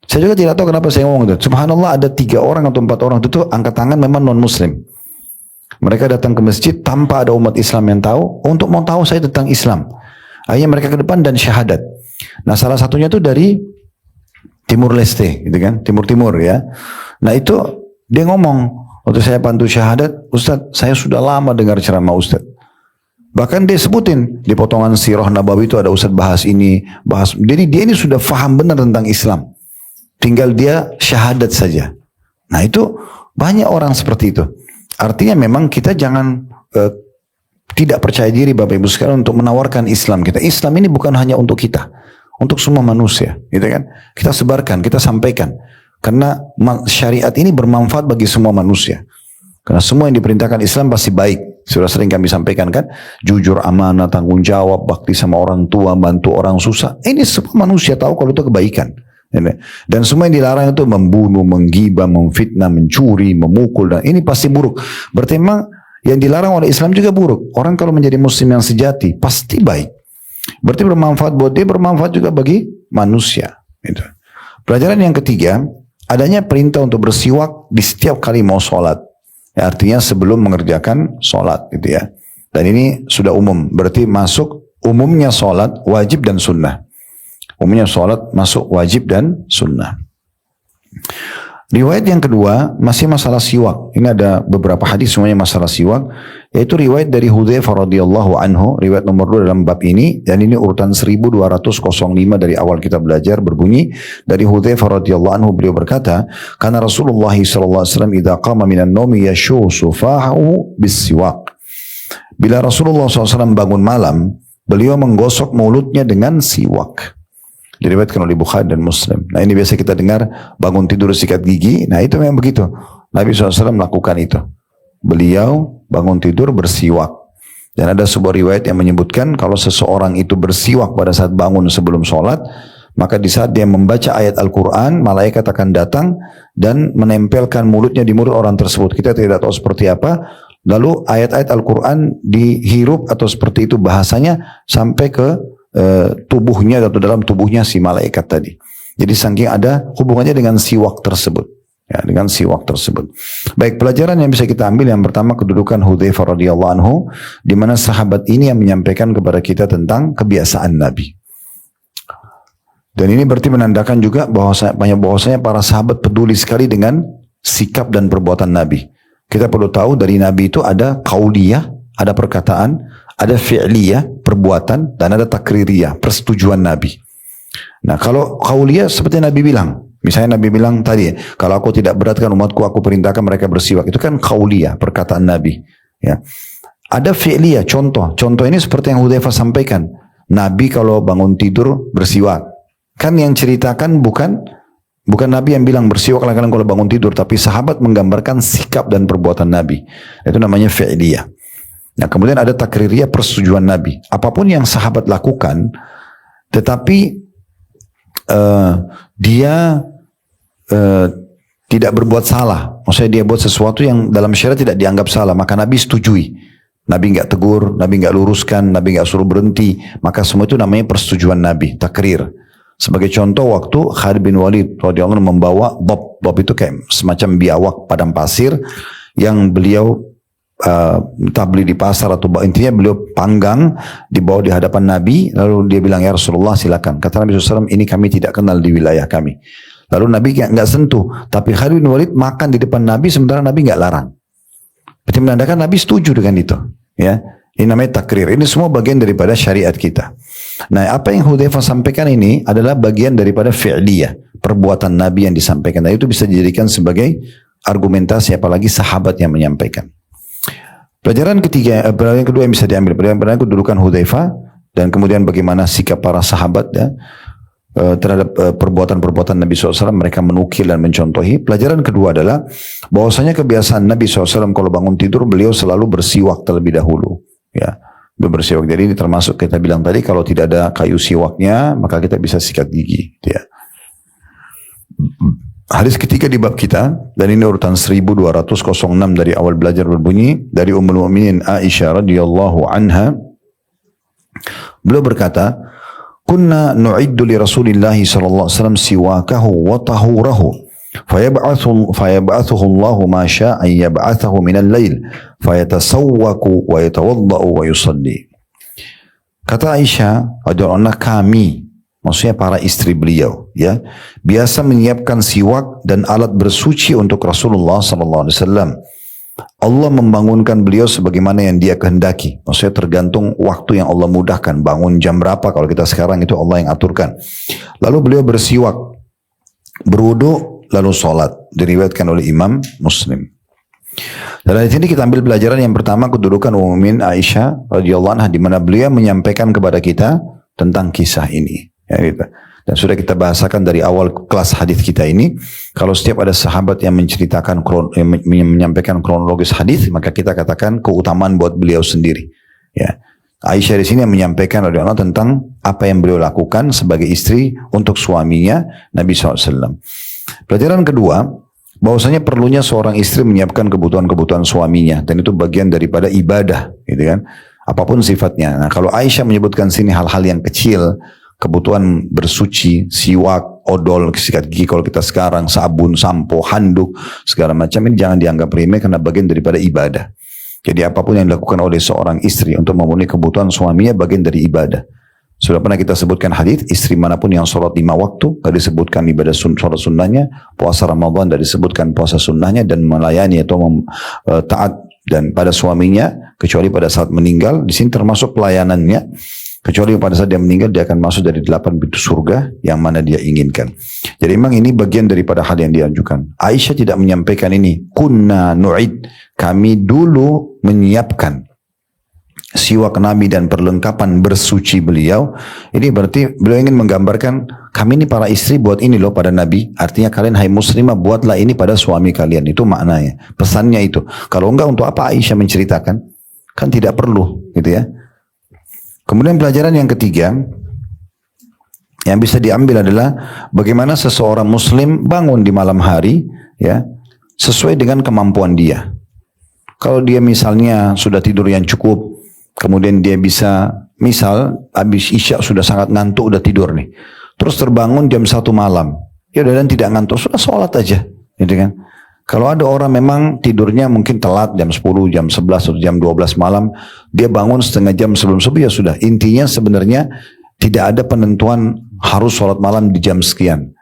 Saya juga tidak tahu kenapa saya ngomong itu. Subhanallah, ada 3 orang atau 4 orang itu angkat tangan memang non-Muslim. Mereka datang ke masjid tanpa ada umat Islam yang tahu, untuk mau tahu saya tentang Islam. Akhirnya mereka ke depan dan syahadat. Nah salah satunya itu dari Timur Leste, gitu kan, Timur ya. Nah itu dia ngomong, waktu saya bantu syahadat, Ustadz, saya sudah lama dengar ceramah Ustadz. Bahkan dia sebutin di potongan sirah Nabawi itu ada Ustadz bahas ini, bahas. Jadi dia ini sudah faham benar tentang Islam. Tinggal dia syahadat saja. Nah itu banyak orang seperti itu. Artinya memang kita jangan tidak percaya diri Bapak Ibu sekalian untuk menawarkan Islam kita. Islam ini bukan hanya untuk kita, untuk semua manusia, gitu kan? Kita sebarkan, kita sampaikan. Karena syariat ini bermanfaat bagi semua manusia. Karena semua yang diperintahkan Islam pasti baik. Sudah sering kami sampaikan kan, jujur, amanah, tanggung jawab, bakti sama orang tua, bantu orang susah. Ini semua manusia tahu kalau itu kebaikan. Dan semua yang dilarang itu membunuh, menggibah, memfitnah, mencuri, memukul, dan ini pasti buruk. Berarti memang yang dilarang oleh Islam juga buruk. Orang kalau menjadi muslim yang sejati pasti baik. Berarti bermanfaat buat dia, bermanfaat juga bagi manusia. Gitu. Pelajaran yang ketiga, adanya perintah untuk bersiwak di setiap kali mau sholat. Ya, artinya sebelum mengerjakan sholat, gitu ya. Dan ini sudah umum, berarti masuk umumnya sholat wajib dan sunnah. Umumnya sholat masuk wajib dan sunnah. Riwayat yang kedua masih masalah siwak. Ini ada beberapa hadis semuanya masalah siwak, yaitu riwayat dari Hudzaifah radhiyallahu anhu, riwayat nomor 2 dalam bab ini, dan ini urutan 1205 dari awal kita belajar, berbunyi dari Hudzaifah radhiyallahu anhu, beliau berkata, karena Rasulullah sallallahu alaihi wasallam idza qama minan naumi yashu sufahu bis-siwak. Bila Rasulullah SAW bangun malam, beliau menggosok mulutnya dengan siwak. Diriwayatkan oleh Bukhari dan Muslim. Nah ini biasa kita dengar bangun tidur sikat gigi. Nah itu memang begitu. Nabi SAW melakukan itu. Beliau bangun tidur bersiwak. Dan ada sebuah riwayat yang menyebutkan kalau seseorang itu bersiwak pada saat bangun sebelum sholat, maka di saat dia membaca ayat Al-Quran, malaikat akan datang dan menempelkan mulutnya di mulut orang tersebut. Kita tidak tahu seperti apa. Lalu ayat-ayat Al-Quran dihirup atau seperti itu bahasanya sampai ke tubuhnya atau dalam tubuhnya si malaikat tadi. Jadi saking ada hubungannya dengan siwak tersebut. Ya, dengan siwak tersebut. Baik, pelajaran yang bisa kita ambil yang pertama kedudukan Hudzaifah radhiyallahu anhu, di mana sahabat ini yang menyampaikan kepada kita tentang kebiasaan Nabi. Dan ini berarti menandakan juga bahwasanya para sahabat peduli sekali dengan sikap dan perbuatan Nabi. Kita perlu tahu dari Nabi itu ada qauliyah, ada perkataan, ada fi'liyah, perbuatan, dan ada takririyah, persetujuan Nabi. Nah kalau qauliyah seperti Nabi bilang, misalnya Nabi bilang tadi, kalau aku tidak beratkan umatku, aku perintahkan mereka bersiwak. Itu kan qauliyah, perkataan Nabi. Ya. Ada fi'liyah, contoh ini seperti yang Hudzaifah sampaikan. Nabi kalau bangun tidur bersiwak. Kan yang ceritakan bukan Nabi yang bilang bersiwak kadang-kadang kalau bangun tidur, tapi sahabat menggambarkan sikap dan perbuatan Nabi. Itu namanya fi'liyah. Nah kemudian ada takririyah, persetujuan Nabi. Apapun yang sahabat lakukan, tetapi dia tidak berbuat salah. Maksudnya dia buat sesuatu yang dalam syariat tidak dianggap salah, maka Nabi setujui. Nabi nggak tegur, Nabi nggak luruskan, Nabi nggak suruh berhenti. Maka semua itu namanya persetujuan Nabi, takrir. Sebagai contoh waktu Khalid bin Walid radhiyallahu anhu membawa bob itu kayak semacam biawak padang pasir yang beliau entah beli di pasar atau intinya beliau panggang dibawa di hadapan Nabi, lalu dia bilang, ya Rasulullah silakan. Kata Nabi SAW, ini kami tidak kenal di wilayah kami. Lalu Nabi nggak sentuh, tapi Khalid bin Walid makan di depan Nabi sementara Nabi nggak larang. Berarti menandakan Nabi setuju dengan itu. Ya, ini namanya takrir. Ini semua bagian daripada syariat kita. Nah apa yang Hudzaifah sampaikan ini adalah bagian daripada fi'liyah, perbuatan Nabi yang disampaikan. Dan itu bisa dijadikan sebagai argumentasi apalagi sahabat yang menyampaikan. Pelajaran kedua yang bisa diambil, pelajaran kedudukan Hudzaifah dan kemudian bagaimana sikap para sahabat ya, terhadap perbuatan-perbuatan Nabi SAW, mereka menukil dan mencontohi. Pelajaran kedua adalah bahwasanya kebiasaan Nabi SAW kalau bangun tidur beliau selalu bersiwak terlebih dahulu. Ya, bersiwak. Jadi ini termasuk kita bilang tadi kalau tidak ada kayu siwaknya maka kita bisa sikat gigi. Ya. Hadis ketiga di bab kita, dan ini urutan 1206 dari awal belajar berbunyi, dari Ummul Mukminin Aisyah radhiyallahu anha, beliau berkata, kunna nu'iddu li Rasulillah sallallahu alaihi wasallam siwakahu wa tahurahu fayab'athuhu Allah ma syaa yab'athuhu min al-lail fayatasawwaku wa yatawaddau wa yusalli. Kata Aisyah radhiyallahu anha, kami, maksudnya para istri beliau, ya, biasa menyiapkan siwak dan alat bersuci untuk Rasulullah sallallahu alaihi wasallam. Allah membangunkan beliau sebagaimana yang dia kehendaki. Maksudnya tergantung waktu yang Allah mudahkan. Bangun jam berapa, kalau kita sekarang itu Allah yang aturkan. Lalu beliau bersiwak, berwudu, lalu sholat. Diriwayatkan oleh Imam Muslim. Dan dari sini kita ambil pelajaran yang pertama, kedudukan Ummin Aisyah radhiyallahu anha, di mana beliau menyampaikan kepada kita tentang kisah ini. Ya, gitu. Dan sudah kita bahasakan dari awal kelas hadis kita ini, kalau setiap ada sahabat yang menceritakan menyampaikan kronologis hadis, maka kita katakan keutamaan buat beliau sendiri. Ya. Aisyah di sini yang menyampaikan radhiyallahu anha tentang apa yang beliau lakukan sebagai istri untuk suaminya Nabi SAW. Pelajaran kedua, bahwasanya perlunya seorang istri menyiapkan kebutuhan-kebutuhan suaminya, dan itu bagian daripada ibadah, gitu kan? Apapun sifatnya. Nah, kalau Aisyah menyebutkan sini hal-hal yang kecil, kebutuhan bersuci, siwak, odol, sikat gigi kalau kita sekarang, sabun, sampo, handuk, segala macam, ini jangan dianggap remeh karena bagian daripada ibadah. Jadi apapun yang dilakukan oleh seorang istri untuk memenuhi kebutuhan suaminya bagian dari ibadah. Sudah pernah kita sebutkan hadis, istri manapun yang sholat 5 waktu, tidak disebutkan ibadah sholat sunnahnya, puasa Ramadan tidak disebutkan puasa sunnahnya, dan melayani atau taat dan pada suaminya, kecuali pada saat meninggal, di sini termasuk pelayanannya, kecuali pada saat dia meninggal, dia akan masuk dari 8 pintu surga yang mana dia inginkan. Jadi memang ini bagian daripada hal yang dianjurkan. Aisyah tidak menyampaikan ini, kunna nu'id, kami dulu menyiapkan siwak Nabi dan perlengkapan bersuci beliau. Ini berarti beliau ingin menggambarkan, kami ini para istri buat ini loh pada Nabi. Artinya kalian hai muslimah buatlah ini pada suami kalian. Itu maknanya, pesannya itu. Kalau enggak, untuk apa Aisyah menceritakan? Kan tidak perlu, gitu ya. Kemudian pelajaran yang ketiga yang bisa diambil adalah bagaimana seseorang muslim bangun di malam hari, ya, sesuai dengan kemampuan dia. Kalau dia misalnya sudah tidur yang cukup, kemudian dia bisa, misal habis isya sudah sangat ngantuk, udah tidur nih, terus terbangun jam 1 malam, ya udah, dan tidak ngantuk, sudah sholat aja, gitu kan. Kalau ada orang memang tidurnya mungkin telat jam 10, jam 11, atau jam 12 malam, dia bangun setengah jam sebelum subuh, ya sudah. Intinya sebenarnya tidak ada penentuan harus sholat malam di jam sekian.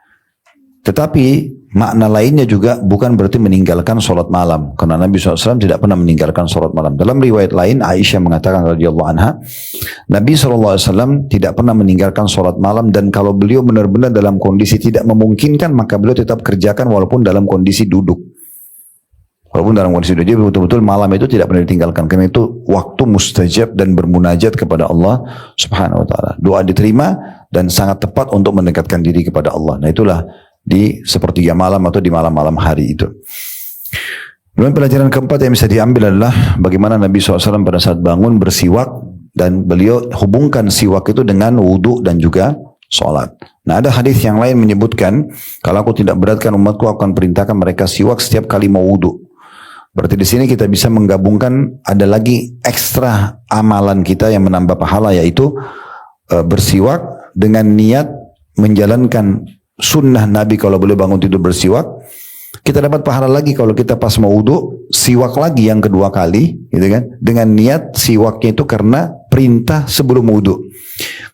Tetapi makna lainnya juga bukan berarti meninggalkan sholat malam. Karena Nabi SAW tidak pernah meninggalkan sholat malam. Dalam riwayat lain, Aisyah mengatakan radhiyallahu anha, Nabi SAW tidak pernah meninggalkan sholat malam, dan kalau beliau benar-benar dalam kondisi tidak memungkinkan, maka beliau tetap kerjakan walaupun dalam kondisi duduk. Walaupun dalam kondisi duduk, jadi betul-betul malam itu tidak pernah ditinggalkan. Karena itu waktu mustajab dan bermunajat kepada Allah Subhanahu Wa Taala. Doa diterima dan sangat tepat untuk mendekatkan diri kepada Allah. Nah itulah di sepertiga malam atau di malam-malam hari itu. Kemudian pelajaran keempat yang bisa diambil adalah bagaimana Nabi SAW pada saat bangun bersiwak, dan beliau hubungkan siwak itu dengan wudhu dan juga sholat. Nah, ada hadis yang lain menyebutkan, kalau aku tidak beratkan umatku, aku akan perintahkan mereka siwak setiap kali mau wudhu. Berarti di sini kita bisa menggabungkan, ada lagi ekstra amalan kita yang menambah pahala, yaitu bersiwak dengan niat menjalankan sunnah Nabi. Kalau boleh bangun tidur bersiwak, kita dapat pahala lagi. Kalau kita pas mau wudu, siwak lagi yang kedua kali, gitu kan? Dengan niat siwaknya itu karena perintah sebelum wudu.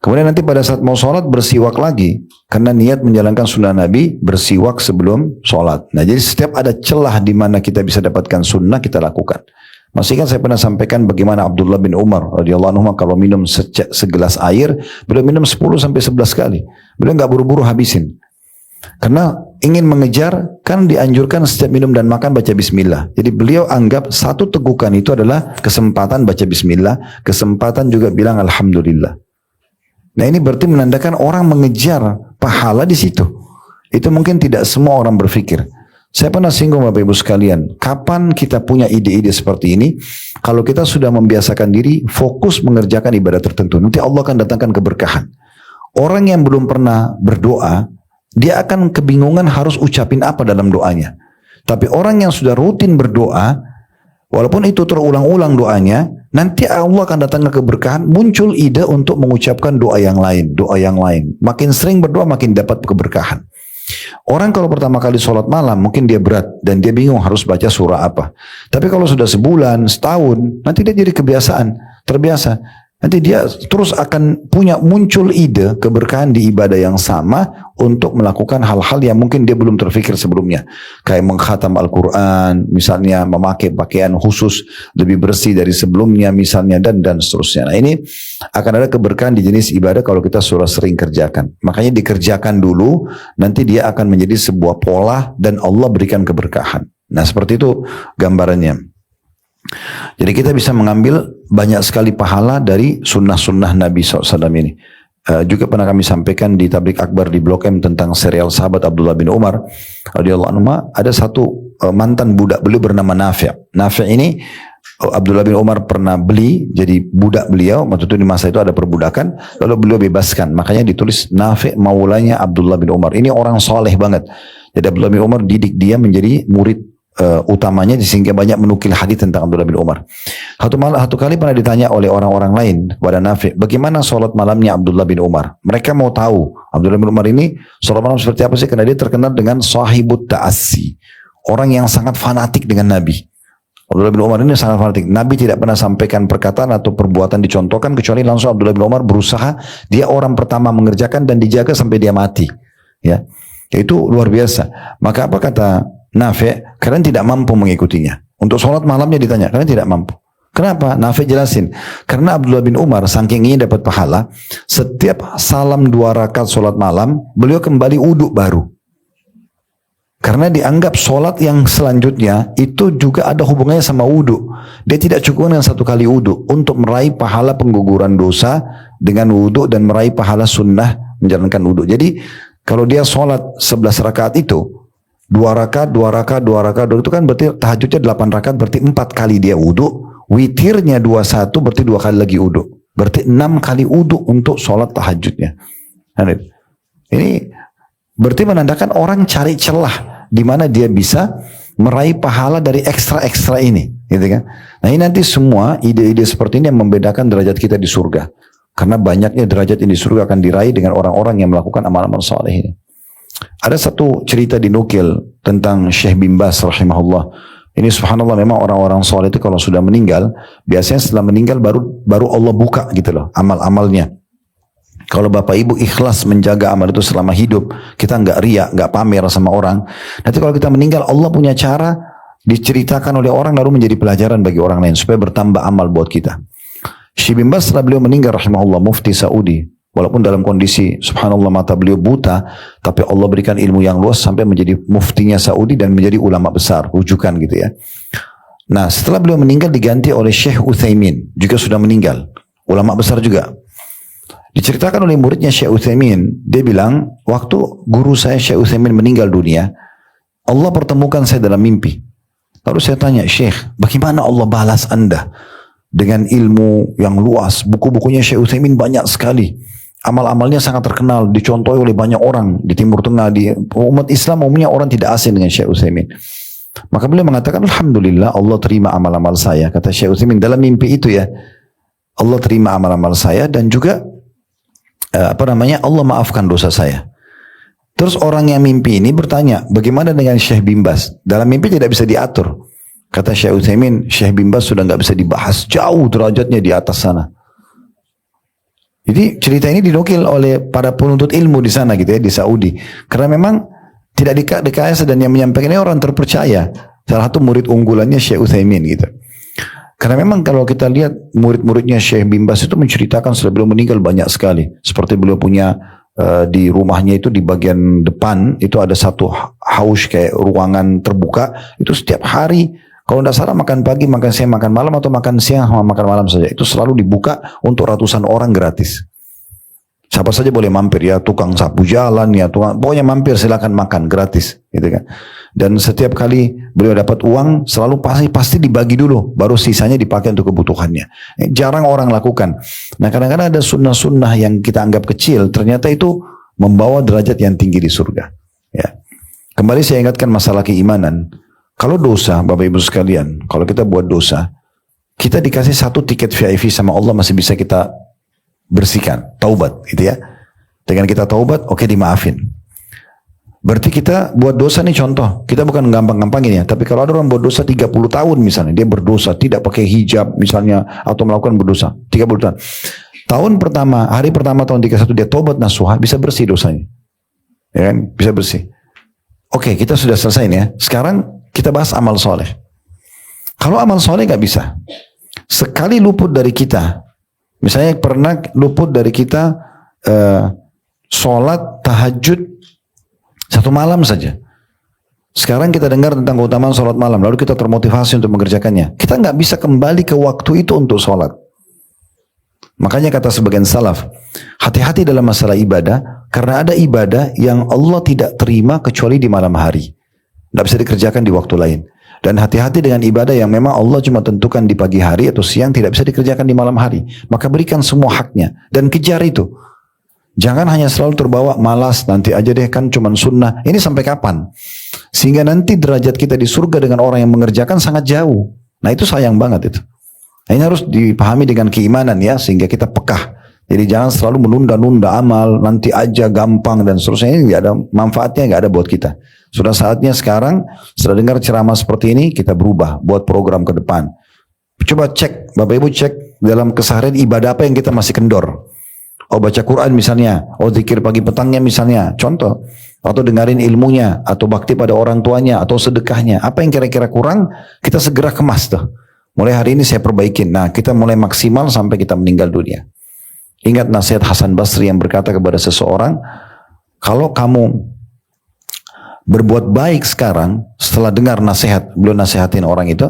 Kemudian nanti pada saat mau sholat bersiwak lagi, karena niat menjalankan sunnah Nabi, bersiwak sebelum sholat. Nah, jadi setiap ada celah di mana kita bisa dapatkan sunnah, kita lakukan. Masih kan saya pernah sampaikan bagaimana Abdullah bin Umar radhiyallahu anhu kalau minum segelas air, beliau minum 10-11 kali. Beliau nggak buru-buru habisin. Karena ingin mengejar, kan dianjurkan setiap minum dan makan baca bismillah. Jadi beliau anggap satu tegukan itu adalah kesempatan baca bismillah, kesempatan juga bilang alhamdulillah. Nah, ini berarti menandakan orang mengejar pahala di situ. Itu mungkin tidak semua orang berpikir. Saya pernah singgung Bapak Ibu sekalian, kapan kita punya ide-ide seperti ini? Kalau kita sudah membiasakan diri fokus mengerjakan ibadah tertentu, nanti Allah akan datangkan keberkahan. Orang yang belum pernah berdoa, dia akan kebingungan harus ucapin apa dalam doanya. Tapi orang yang sudah rutin berdoa, walaupun itu terulang-ulang doanya, nanti Allah akan datangkan keberkahan, muncul ide untuk mengucapkan doa yang lain, doa yang lain. Makin sering berdoa, makin dapat keberkahan. Orang kalau pertama kali sholat malam, mungkin dia berat, dan dia bingung harus baca surah apa. Tapi kalau sudah sebulan, setahun, nanti dia jadi kebiasaan, terbiasa. Nanti dia terus akan muncul ide keberkahan di ibadah yang sama untuk melakukan hal-hal yang mungkin dia belum terfikir sebelumnya. Kayak mengkhatam Al-Quran, misalnya memakai pakaian khusus lebih bersih dari sebelumnya misalnya, dan seterusnya. Nah, ini akan ada keberkahan di jenis ibadah kalau kita sudah sering kerjakan. Makanya dikerjakan dulu, nanti dia akan menjadi sebuah pola dan Allah berikan keberkahan. Nah, seperti itu gambarannya. Jadi kita bisa mengambil banyak sekali pahala dari sunnah-sunnah Nabi SAW ini. Juga pernah kami sampaikan di Tablik Akbar di Blok M tentang serial sahabat Abdullah bin Umar radhiyallahu anhu. Ada satu mantan budak beliau bernama Nafi'. Nafi' ini Abdullah bin Umar pernah beli jadi budak beliau. Waktu itu di masa itu ada perbudakan, lalu beliau bebaskan. Makanya ditulis Nafi' maulanya Abdullah bin Umar. Ini orang soleh banget. Jadi Abdullah bin Umar didik dia menjadi murid utamanya, sehingga banyak menukil hadis tentang Abdullah bin Umar. Satu kali pernah ditanya oleh orang-orang lain kepada Nafi', bagaimana sholat malamnya Abdullah bin Umar? Mereka mau tahu Abdullah bin Umar ini sholat malam seperti apa sih? Karena dia terkenal dengan sahibut ta'assi, orang yang sangat fanatik dengan Nabi. Abdullah bin Umar ini sangat fanatik. Nabi tidak pernah sampaikan perkataan atau perbuatan dicontohkan, kecuali langsung Abdullah bin Umar berusaha, dia orang pertama mengerjakan dan dijaga sampai dia mati. Ya, itu luar biasa. Maka apa kata Nafi', kalian tidak mampu mengikutinya. Untuk sholat malamnya ditanya, kalian tidak mampu. Kenapa? Nafi' jelasin. Karena Abdullah bin Umar saking ingin dapat pahala, setiap salam 2 rakaat sholat malam, beliau kembali uduk baru. Karena dianggap sholat yang selanjutnya itu juga ada hubungannya sama wudhu. Dia tidak cukup dengan 1 kali wudhu untuk meraih pahala pengguguran dosa dengan wudhu dan meraih pahala sunnah menjalankan wudhu. Jadi kalau dia sholat 11 rakaat itu, 2 rakaat itu kan berarti tahajudnya 8 rakaat, berarti 4 kali dia wudhu, witirnya 21 berarti 2 kali lagi wudhu, berarti 6 kali wudhu untuk sholat tahajudnya. Ini berarti menandakan orang cari celah di mana dia bisa meraih pahala dari ekstra ini, gitu kan? Nah ini nanti semua ide-ide seperti ini yang membedakan derajat kita di surga, karena banyaknya derajat ini di surga akan diraih dengan orang-orang yang melakukan amal-amal saleh ini. Ada satu cerita dinukil tentang Syekh bin Baz rahimahullah. Ini subhanallah, memang orang-orang soleh itu kalau sudah meninggal, biasanya setelah meninggal baru Allah buka gitu loh amal-amalnya. Kalau bapak ibu ikhlas menjaga amal itu selama hidup, kita nggak riak, nggak pamer sama orang. Nanti kalau kita meninggal, Allah punya cara diceritakan oleh orang lalu menjadi pelajaran bagi orang lain supaya bertambah amal buat kita. Syekh bin Baz setelah beliau meninggal rahimahullah, mufti Saudi. Walaupun dalam kondisi subhanallah mata beliau buta, tapi Allah berikan ilmu yang luas sampai menjadi muftinya Saudi dan menjadi ulama besar, rujukan gitu ya. Nah setelah beliau meninggal diganti oleh Syekh Utsaimin, juga sudah meninggal, ulama besar juga. Diceritakan oleh muridnya Syekh Utsaimin, dia bilang, waktu guru saya Syekh Utsaimin meninggal dunia, Allah pertemukan saya dalam mimpi. Lalu saya tanya, Syekh, bagaimana Allah balas Anda dengan ilmu yang luas? Buku-bukunya Syekh Utsaimin banyak sekali. Amal-amalnya sangat terkenal, dicontohi oleh banyak orang di Timur Tengah, di umat Islam umumnya orang tidak asing dengan Syekh Utsaimin. Maka beliau mengatakan, Alhamdulillah Allah terima amal-amal saya. Kata Syekh Utsaimin dalam mimpi itu ya, Allah terima amal-amal saya dan juga Allah maafkan dosa saya. Terus orang yang mimpi ini bertanya, bagaimana dengan Syekh bin Baz? Dalam mimpi tidak bisa diatur. Kata Syekh Utsaimin, Syekh bin Baz sudah nggak bisa dibahas, jauh derajatnya di atas sana. Jadi cerita ini dinukil oleh para penuntut ilmu di sana gitu ya, di Saudi. Karena memang tidak dikayasa dan yang menyampaikan ini orang terpercaya. Salah satu murid unggulannya Syekh Utsaimin gitu. Karena memang kalau kita lihat murid-muridnya Syekh bin Baz itu menceritakan setelah beliau meninggal banyak sekali. Seperti beliau punya di rumahnya itu di bagian depan itu ada satu haus kayak ruangan terbuka. Itu setiap hari kalau tidak salah makan pagi, makan siang, makan malam atau makan siang sama makan malam saja. Itu selalu dibuka untuk ratusan orang gratis. Siapa saja boleh mampir ya, tukang sapu jalan ya, pokoknya mampir silakan makan gratis, gitu kan. Dan setiap kali beliau dapat uang selalu pasti dibagi dulu, baru sisanya dipakai untuk kebutuhannya. Jarang orang lakukan. Nah kadang-kadang ada sunnah-sunnah yang kita anggap kecil, ternyata itu membawa derajat yang tinggi di surga. Ya. Kembali saya ingatkan masalah keimanan. Kalau dosa, Bapak Ibu sekalian, kalau kita buat dosa, kita dikasih 1 tiket VIP sama Allah masih bisa kita bersihkan, taubat gitu ya. Dengan kita taubat, oke dimaafin. Berarti kita buat dosa nih contoh, kita bukan gampang-gampangin ya, tapi kalau ada orang buat dosa 30 tahun misalnya, dia berdosa, tidak pakai hijab misalnya, atau melakukan berdosa, 30 tahun. Tahun pertama, hari pertama tahun 31 dia taubat nasuha, bisa bersih dosanya. Ya kan? Bisa bersih. Oke, kita sudah selesai nih ya. Sekarang kita bahas amal soleh. Kalau amal soleh gak bisa. Sekali luput dari kita, misalnya pernah luput dari kita sholat tahajud 1 malam saja. Sekarang kita dengar tentang keutamaan sholat malam, lalu kita termotivasi untuk mengerjakannya. Kita nggak bisa kembali ke waktu itu untuk sholat. Makanya kata sebagian salaf, hati-hati dalam masalah ibadah, karena ada ibadah yang Allah tidak terima kecuali di malam hari. Tidak bisa dikerjakan di waktu lain. Dan hati-hati dengan ibadah yang memang Allah cuma tentukan di pagi hari atau siang, tidak bisa dikerjakan di malam hari. Maka berikan semua haknya dan kejar itu. Jangan hanya selalu terbawa malas, nanti aja deh kan cuma sunnah. Ini sampai kapan? Sehingga nanti derajat kita di surga dengan orang yang mengerjakan sangat jauh. Nah itu sayang banget itu. Nah, ini harus dipahami dengan keimanan ya, sehingga kita pekah. Jadi jangan selalu menunda-nunda amal, nanti aja gampang dan seterusnya. Ini nggak ada manfaatnya, nggak ada buat kita. Sudah saatnya sekarang, setelah dengar ceramah seperti ini, kita berubah, buat program ke depan. Coba cek, Bapak Ibu cek dalam keseharian ibadah apa yang kita masih kendor. Oh baca Quran misalnya, oh zikir pagi petangnya misalnya, contoh. Atau dengerin ilmunya, atau bakti pada orang tuanya, atau sedekahnya. Apa yang kira-kira kurang, kita segera kemas tuh. Mulai hari ini saya perbaikin. Nah kita mulai maksimal sampai kita meninggal dunia. Ingat nasihat Hasan Basri yang berkata kepada seseorang, kalau kamu berbuat baik sekarang, setelah dengar nasihat, beliau nasihatin orang itu,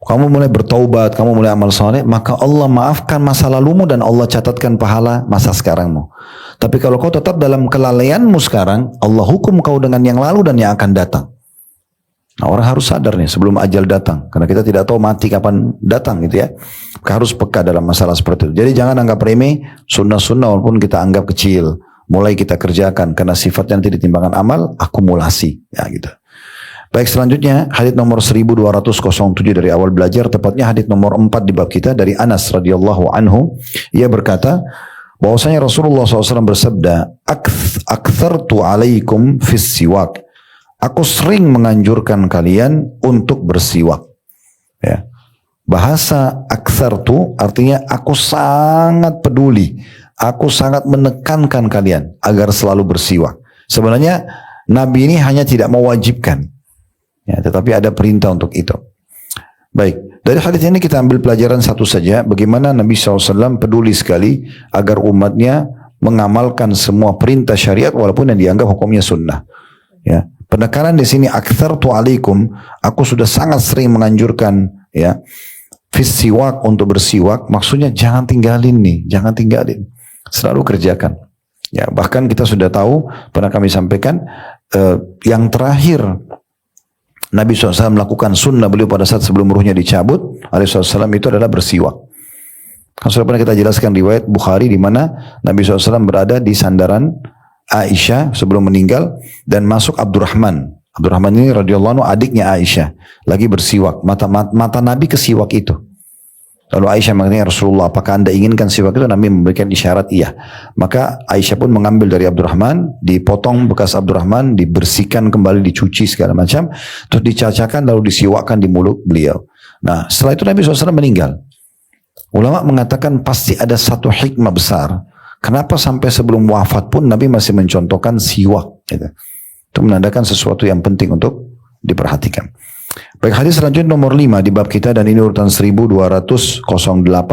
kamu mulai bertaubat, kamu mulai amal soleh, maka Allah maafkan masa lalumu dan Allah catatkan pahala masa sekarangmu. Tapi kalau kau tetap dalam kelalaianmu sekarang, Allah hukum kau dengan yang lalu dan yang akan datang. Nah, orang harus sadar nih sebelum ajal datang, karena kita tidak tahu mati kapan datang gitu ya. Maka harus peka dalam masalah seperti itu. Jadi jangan anggap remeh sunnah-sunnah walaupun kita anggap kecil. Mulai kita kerjakan karena sifatnya nanti ditimbangkan amal, akumulasi ya gitu. Baik, selanjutnya hadits nomor 1207 dari awal belajar, tepatnya hadits nomor 4 di bab kita dari Anas radhiyallahu anhu. Ia berkata bahwasanya Rasulullah SAW bersabda, aktsartu alaikum fis siwak. Aku sering menganjurkan kalian untuk bersiwak. Ya. Bahasa aktsartu artinya aku sangat peduli, aku sangat menekankan kalian agar selalu bersiwak. Sebenarnya Nabi ini hanya tidak mewajibkan. Ya, tetapi ada perintah untuk itu. Baik, dari hadis ini kita ambil pelajaran satu saja, bagaimana Nabi SAW peduli sekali agar umatnya mengamalkan semua perintah syariat walaupun yang dianggap hukumnya sunnah. Ya, penekanan di sini aktsartu alaikum, aku sudah sangat sering menganjurkan ya fis siwak, untuk bersiwak, maksudnya jangan tinggalin nih, jangan tinggalin, selalu kerjakan. Ya, bahkan kita sudah tahu, pernah kami sampaikan yang terakhir Nabi SAW melakukan sunnah beliau pada saat sebelum ruhnya dicabut alaihissalam itu adalah bersiwak. Kan sudah pernah kita jelaskan riwayat Bukhari di mana Nabi SAW berada di sandaran Aisyah sebelum meninggal dan masuk Abdurrahman. Abdurrahman ini radhiyallahu anhu adiknya Aisyah lagi bersiwak. Mata Nabi ke siwak itu. Lalu Aisyah mengatakan, Rasulullah, apakah anda inginkan siwak itu? Nabi memberikan isyarat iya. Maka Aisyah pun mengambil dari Abdurrahman, dipotong bekas Abdurrahman, dibersihkan kembali, dicuci segala macam, terus dicacakan lalu disiwakkan di mulut beliau. Nah setelah itu Nabi SAW meninggal. Ulama mengatakan pasti ada satu hikmah besar. Kenapa sampai sebelum wafat pun Nabi masih mencontohkan siwak. Gitu. Itu menandakan sesuatu yang penting untuk diperhatikan. Baik, hadis selanjutnya nomor 5 di bab kita dan ini urutan 1208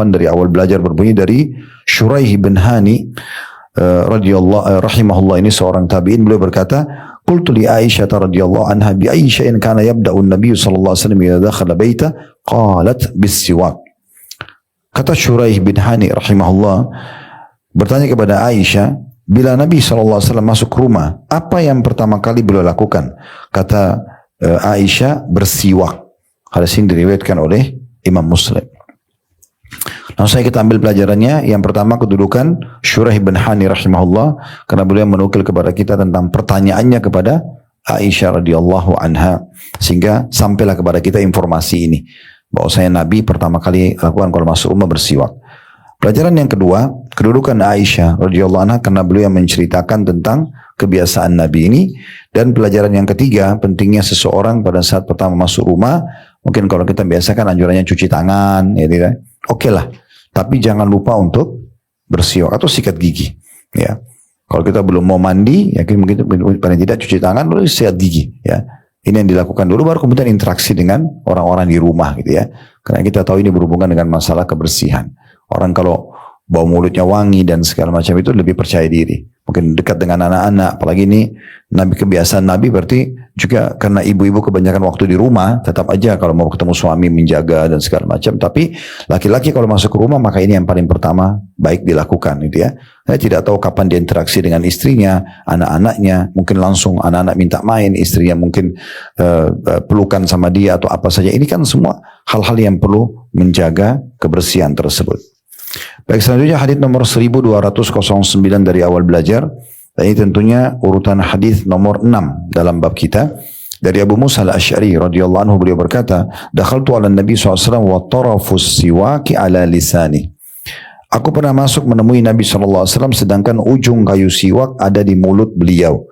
dari awal belajar berbunyi dari Shuraih bin Hani rahimahullah, ini seorang tabi'in, beliau berkata, qultu li Aisyah radhiyallahu anha bi ayyi syai'in kana yabda'u an-nabiy sallallahu alaihi wasallam idza dakhala baita qalat bis-siwak. Kata Shuraih bin Hani rahimahullah bertanya kepada Aisyah, bila Nabi SAW masuk rumah, apa yang pertama kali beliau lakukan? Kata Aisyah, bersiwak. Hadis ini diriwayatkan oleh Imam Muslim. Langsung saya kita ambil pelajarannya. Yang pertama kedudukan Shuraih bin Hani rahimahullah, karena beliau menukil kepada kita tentang pertanyaannya kepada Aisyah radhiyallahu anha, sehingga sampailah kepada kita informasi ini bahwasanya Nabi pertama kali lakukan kalau masuk rumah bersiwak. Pelajaran yang kedua, kedudukan Aisyah radhiyallahu anha karena beliau yang menceritakan tentang kebiasaan Nabi ini. Dan pelajaran yang ketiga, pentingnya seseorang pada saat pertama masuk rumah, mungkin kalau kita biasakan anjurannya cuci tangan, ya tidak? Oke lah. Tapi jangan lupa untuk bersiwak atau sikat gigi. Ya, kalau kita belum mau mandi, ya mungkin paling tidak cuci tangan, lalu sikat gigi. Ya, ini yang dilakukan dulu, baru kemudian interaksi dengan orang-orang di rumah, gitu ya. Karena kita tahu ini berhubungan dengan masalah kebersihan. Orang kalau bau mulutnya wangi dan segala macam itu lebih percaya diri. Mungkin dekat dengan anak-anak, apalagi ini Nabi, kebiasaan Nabi berarti juga karena ibu-ibu kebanyakan waktu di rumah, tetap aja kalau mau ketemu suami menjaga dan segala macam. Tapi laki-laki kalau masuk ke rumah, maka ini yang paling pertama baik dilakukan gitu ya. Saya tidak tahu kapan dia interaksi dengan istrinya, anak-anaknya, mungkin langsung anak-anak minta main, istrinya mungkin pelukan sama dia atau apa saja. Ini kan semua hal-hal yang perlu menjaga kebersihan tersebut. Baik, selanjutnya hadis nomor 1209 dari awal belajar. Dan ini tentunya urutan hadis nomor 6 dalam bab kita. Dari Abu Musa al-Asy'ari radhiyallahu anhu, beliau berkata, "Dakhaltu 'ala Nabi SAW wa tarafus siwaki 'ala lisani." Aku pernah masuk menemui Nabi SAW sedangkan ujung kayu siwak ada di mulut beliau.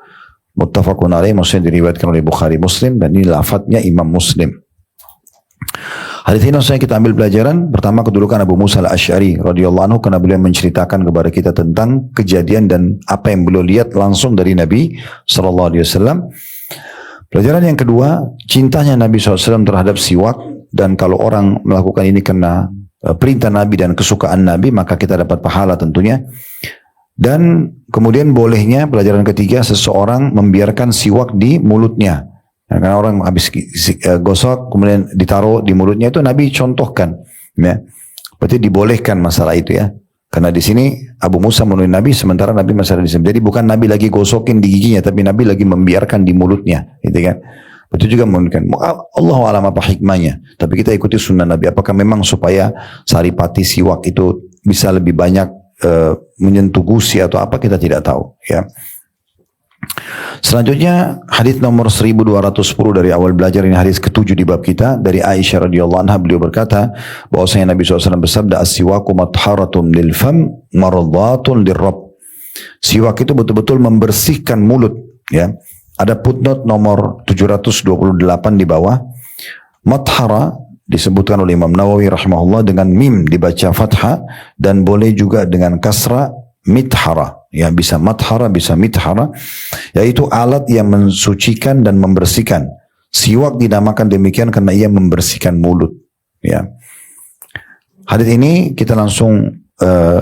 Muttafaqun alaih, maksudnya diriwayatkan oleh Bukhari Muslim, dan ini lafadznya Imam Muslim. Hadis ini maksudnya kita ambil pelajaran. Pertama, kedudukan Abu Musa al-Asy'ari radhiyallahu anhu, karena beliau menceritakan kepada kita tentang kejadian dan apa yang beliau lihat langsung dari Nabi SAW. Pelajaran yang kedua, cintanya Nabi SAW terhadap siwak, dan kalau orang melakukan ini karena perintah Nabi dan kesukaan Nabi, maka kita dapat pahala tentunya. Dan kemudian bolehnya, pelajaran ketiga, seseorang membiarkan siwak di mulutnya. Ya, karena orang habis gosok kemudian ditaruh di mulutnya, itu Nabi contohkan, ya. Berarti dibolehkan masalah itu ya. Karena di sini Abu Musa menemui Nabi sementara Nabi masalah di sini. Jadi bukan Nabi lagi gosokin di giginya, tapi Nabi lagi membiarkan di mulutnya, gitu kan. Itu juga menunjukkan Allahu a'lam apa hikmahnya. Tapi kita ikuti sunnah Nabi. Apakah memang supaya saripati siwak itu bisa lebih banyak menyentuh gusi atau apa, kita tidak tahu, ya. Selanjutnya hadis nomor 1210 dari awal belajar, ini hadis ke-7 di bab kita. Dari Aisyah radhiyallahu anha, beliau berkata bahwasanya Nabi SAW bersabda, "As-siwaku matharatun lil fam mardatun lirrabb." Siwak itu betul-betul membersihkan mulut, ya. Ada footnote nomor 728 di bawah. Mathara disebutkan oleh Imam Nawawi rahimahullah dengan mim dibaca fathah, dan boleh juga dengan kasra mithara, ya, bisa mathara bisa mithara, yaitu alat yang mensucikan dan membersihkan. Siwak dinamakan demikian karena ia membersihkan mulut, ya. Hadis ini kita langsung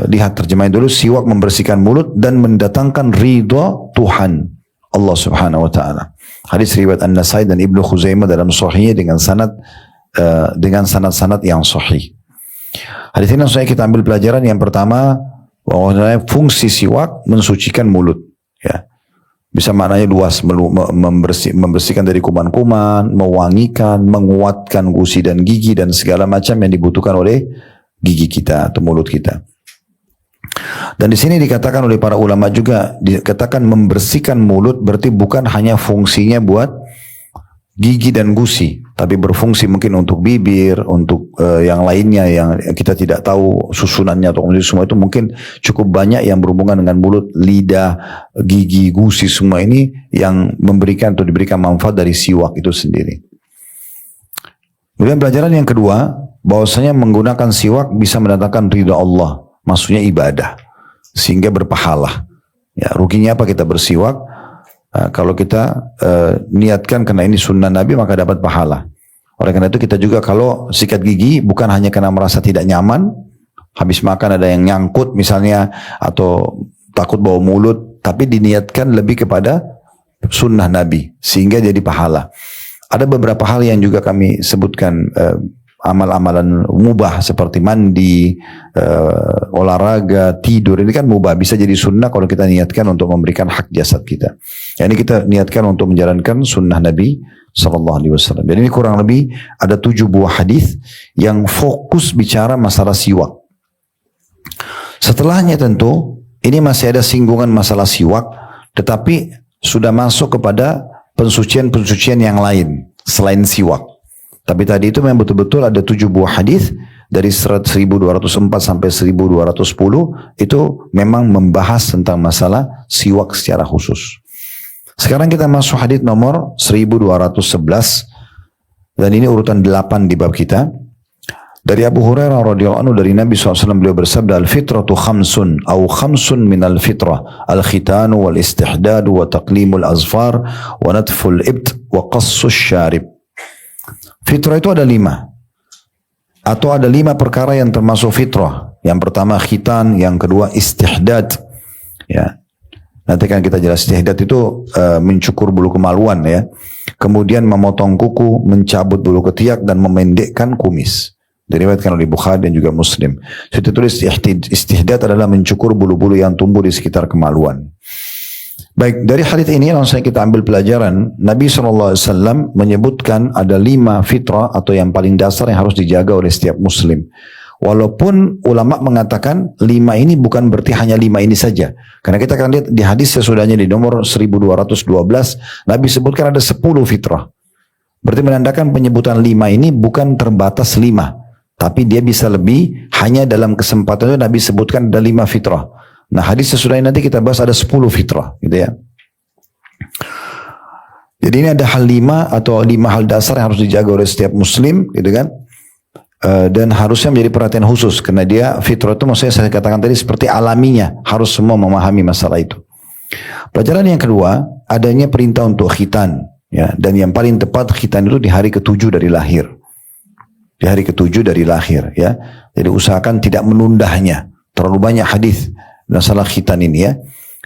lihat terjemahan dulu. Siwak membersihkan mulut dan mendatangkan ridha Tuhan Allah Subhanahu wa taala. Hadis riwayat An-Nasai dan Ibnu Khuzaimah dalam sahihnya dengan sanad yang sahih. Hadis ini langsung kita ambil pelajaran yang pertama, bahwa fungsi siwak mensucikan mulut, ya. Bisa maknanya luas, membersihkan dari kuman-kuman, mewangikan, menguatkan gusi dan gigi dan segala macam yang dibutuhkan oleh gigi kita atau mulut kita. Dan di sini dikatakan oleh para ulama juga, dikatakan membersihkan mulut berarti bukan hanya fungsinya buat gigi dan gusi, tapi berfungsi mungkin untuk bibir, untuk yang lainnya yang kita tidak tahu susunannya atau semua itu mungkin cukup banyak yang berhubungan dengan mulut, lidah, gigi, gusi, semua ini yang memberikan atau diberikan manfaat dari siwak itu sendiri. Kemudian pelajaran yang kedua, bahwasanya menggunakan siwak bisa mendatangkan ridha Allah, maksudnya ibadah, sehingga berpahala. Ya, ruginya apa kita bersiwak? Kalau kita niatkan karena ini sunnah Nabi, maka dapat pahala. Oleh karena itu kita juga kalau sikat gigi bukan hanya karena merasa tidak nyaman, habis makan ada yang nyangkut misalnya, atau takut bau mulut, tapi diniatkan lebih kepada sunnah Nabi sehingga jadi pahala. Ada beberapa hal yang juga kami sebutkan, amal-amalan mubah seperti mandi, olahraga, tidur, ini kan mubah, bisa jadi sunnah kalau kita niatkan untuk memberikan hak jasad kita. Ya, ini kita niatkan untuk menjalankan sunnah Nabi SAW. Dan ini kurang lebih ada 7 buah hadis yang fokus bicara masalah siwak. Setelahnya tentu ini masih ada singgungan masalah siwak, tetapi sudah masuk kepada pensucian-pensucian yang lain selain siwak. Tapi tadi itu memang betul-betul ada 7 buah hadis dari 1204 sampai 1210 itu memang membahas tentang masalah siwak secara khusus. Sekarang kita masuk hadis nomor 1211 dan ini urutan 8 di bab kita. Dari Abu Hurairah radhiyallahu anhu dari Nabi SAW, beliau bersabda, "Al-fitratu khamsun au khamsun min al-fitrah, al-khitanu wal istihdadu wa taqlimul azfar wa natful ibt wa qassus syarib." Fitrah itu ada 5. Atau ada 5 perkara yang termasuk fitrah. Yang pertama khitan, yang kedua istihdad. Ya. Nanti kan kita jelas istihdad itu mencukur bulu kemaluan, ya. kemudian memotong kuku, mencabut bulu ketiak dan memendekkan kumis. Diriwayatkan oleh Bukhari dan juga Muslim. Saya tulis istihdad adalah mencukur bulu-bulu yang tumbuh di sekitar kemaluan. Baik, dari hadits ini langsung kita ambil pelajaran. Nabi SAW menyebutkan ada 5 fitrah atau yang paling dasar yang harus dijaga oleh setiap muslim. Walaupun ulama mengatakan 5 ini bukan berarti hanya 5 ini saja. Karena kita akan lihat di hadis sesudahnya di nomor 1212, Nabi sebutkan ada 10 fitrah. Berarti menandakan penyebutan 5 ini bukan terbatas 5. Tapi dia bisa lebih, hanya dalam kesempatan itu Nabi sebutkan ada 5 fitrah. Nah hadis sesudahnya nanti kita bahas ada 10 fitrah gitu ya. Jadi ini ada hal 5 atau 5 hal dasar yang harus dijaga oleh setiap muslim gitu kan. Dan harusnya menjadi perhatian khusus karena dia fitrah itu maksudnya saya katakan tadi seperti alaminya, harus semua memahami masalah itu. Pelajaran yang kedua, adanya perintah untuk khitan ya, dan yang paling tepat khitan itu di hari ke-7 dari lahir. Di hari ke-7 dari lahir ya. Jadi usahakan tidak menundanya. Terlalu banyak hadis masalah khitan ini ya.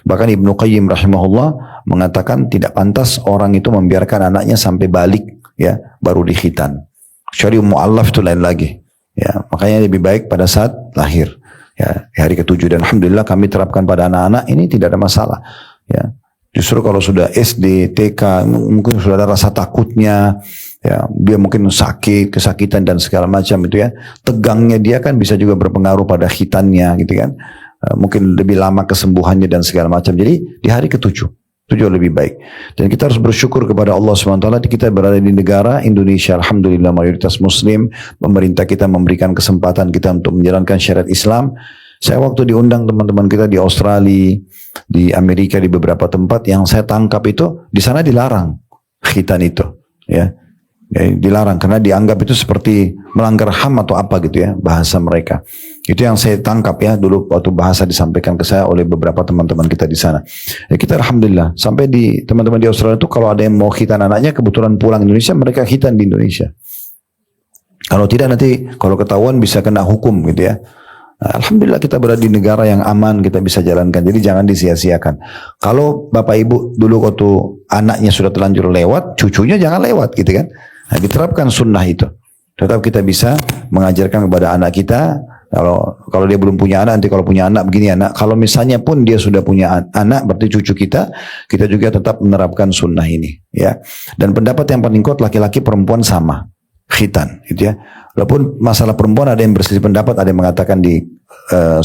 Bahkan Ibnu Qayyim rahimahullah mengatakan tidak pantas orang itu membiarkan anaknya sampai balik ya baru dikhitan. Kecuali mu'allaf itu lain lagi. Ya, makanya lebih baik pada saat lahir. Ya, di hari ke-7 dan alhamdulillah kami terapkan pada anak-anak ini tidak ada masalah. Ya. Justru kalau sudah SD, TK mungkin sudah ada rasa takutnya, ya, dia mungkin sakit, kesakitan dan segala macam itu ya. Tegangnya dia kan bisa juga berpengaruh pada khitannya gitu kan. Mungkin lebih lama kesembuhannya dan segala macam. Jadi di hari ke-7 itu jauh lebih baik. Dan kita harus bersyukur kepada Allah SWT. Kita berada di negara Indonesia, alhamdulillah mayoritas muslim. Pemerintah kita memberikan kesempatan kita untuk menjalankan syariat Islam. Saya waktu diundang teman-teman kita di Australia, di Amerika, di beberapa tempat yang saya tangkap itu, di sana dilarang khitan itu. Ya. Ya, dilarang karena dianggap itu seperti melanggar HAM atau apa gitu ya bahasa mereka. Itu yang saya tangkap ya dulu waktu bahasa disampaikan ke saya oleh beberapa teman-teman kita di sana. Ya, kita alhamdulillah sampai di teman-teman di Australia itu kalau ada yang mau khitan anaknya kebetulan pulang Indonesia mereka khitan di Indonesia. Kalau tidak nanti kalau ketahuan bisa kena hukum gitu ya. Nah, alhamdulillah kita berada di negara yang aman kita bisa jalankan. Jadi jangan disia-siakan. Kalau bapak ibu dulu waktu anaknya sudah terlanjur lewat, cucunya jangan lewat gitu kan. Nah, diterapkan sunnah itu. Tetap kita bisa mengajarkan kepada anak kita. Kalau dia belum punya anak, nanti kalau punya anak begini anak. Kalau misalnya pun dia sudah punya anak, berarti cucu kita juga tetap menerapkan sunnah ini. Ya. Dan pendapat yang paling kuat laki-laki perempuan sama, khitan, gitu ya. Walaupun masalah perempuan ada yang berselisih pendapat, ada yang mengatakan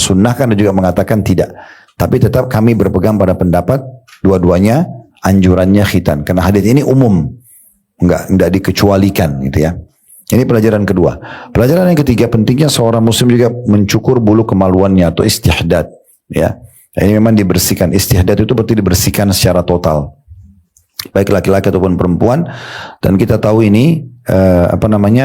sunnahkan, ada juga mengatakan tidak. Tapi tetap kami berpegang pada pendapat dua-duanya anjurannya khitan. Karena hadis ini umum. Enggak dikecualikan gitu ya. Ini pelajaran kedua. Pelajaran yang ketiga pentingnya seorang muslim juga mencukur bulu kemaluannya atau istihdad ya. Ini memang dibersihkan. Istihdad itu berarti dibersihkan secara total. Baik laki-laki ataupun perempuan dan kita tahu ini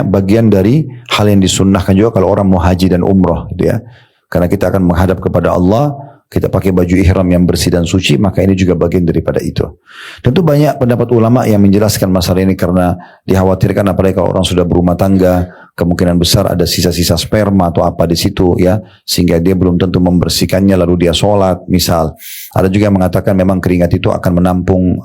bagian dari hal yang disunnahkan juga kalau orang mau haji dan umrah gitu ya. Karena kita akan menghadap kepada Allah, kita pakai baju ihram yang bersih dan suci, maka ini juga bagian daripada itu. Tentu banyak pendapat ulama yang menjelaskan masalah ini karena dikhawatirkan apalagi kalau orang sudah berumah tangga, kemungkinan besar ada sisa-sisa sperma atau apa di situ ya, sehingga dia belum tentu membersihkannya lalu dia sholat misal. Ada juga yang mengatakan memang keringat itu akan menampung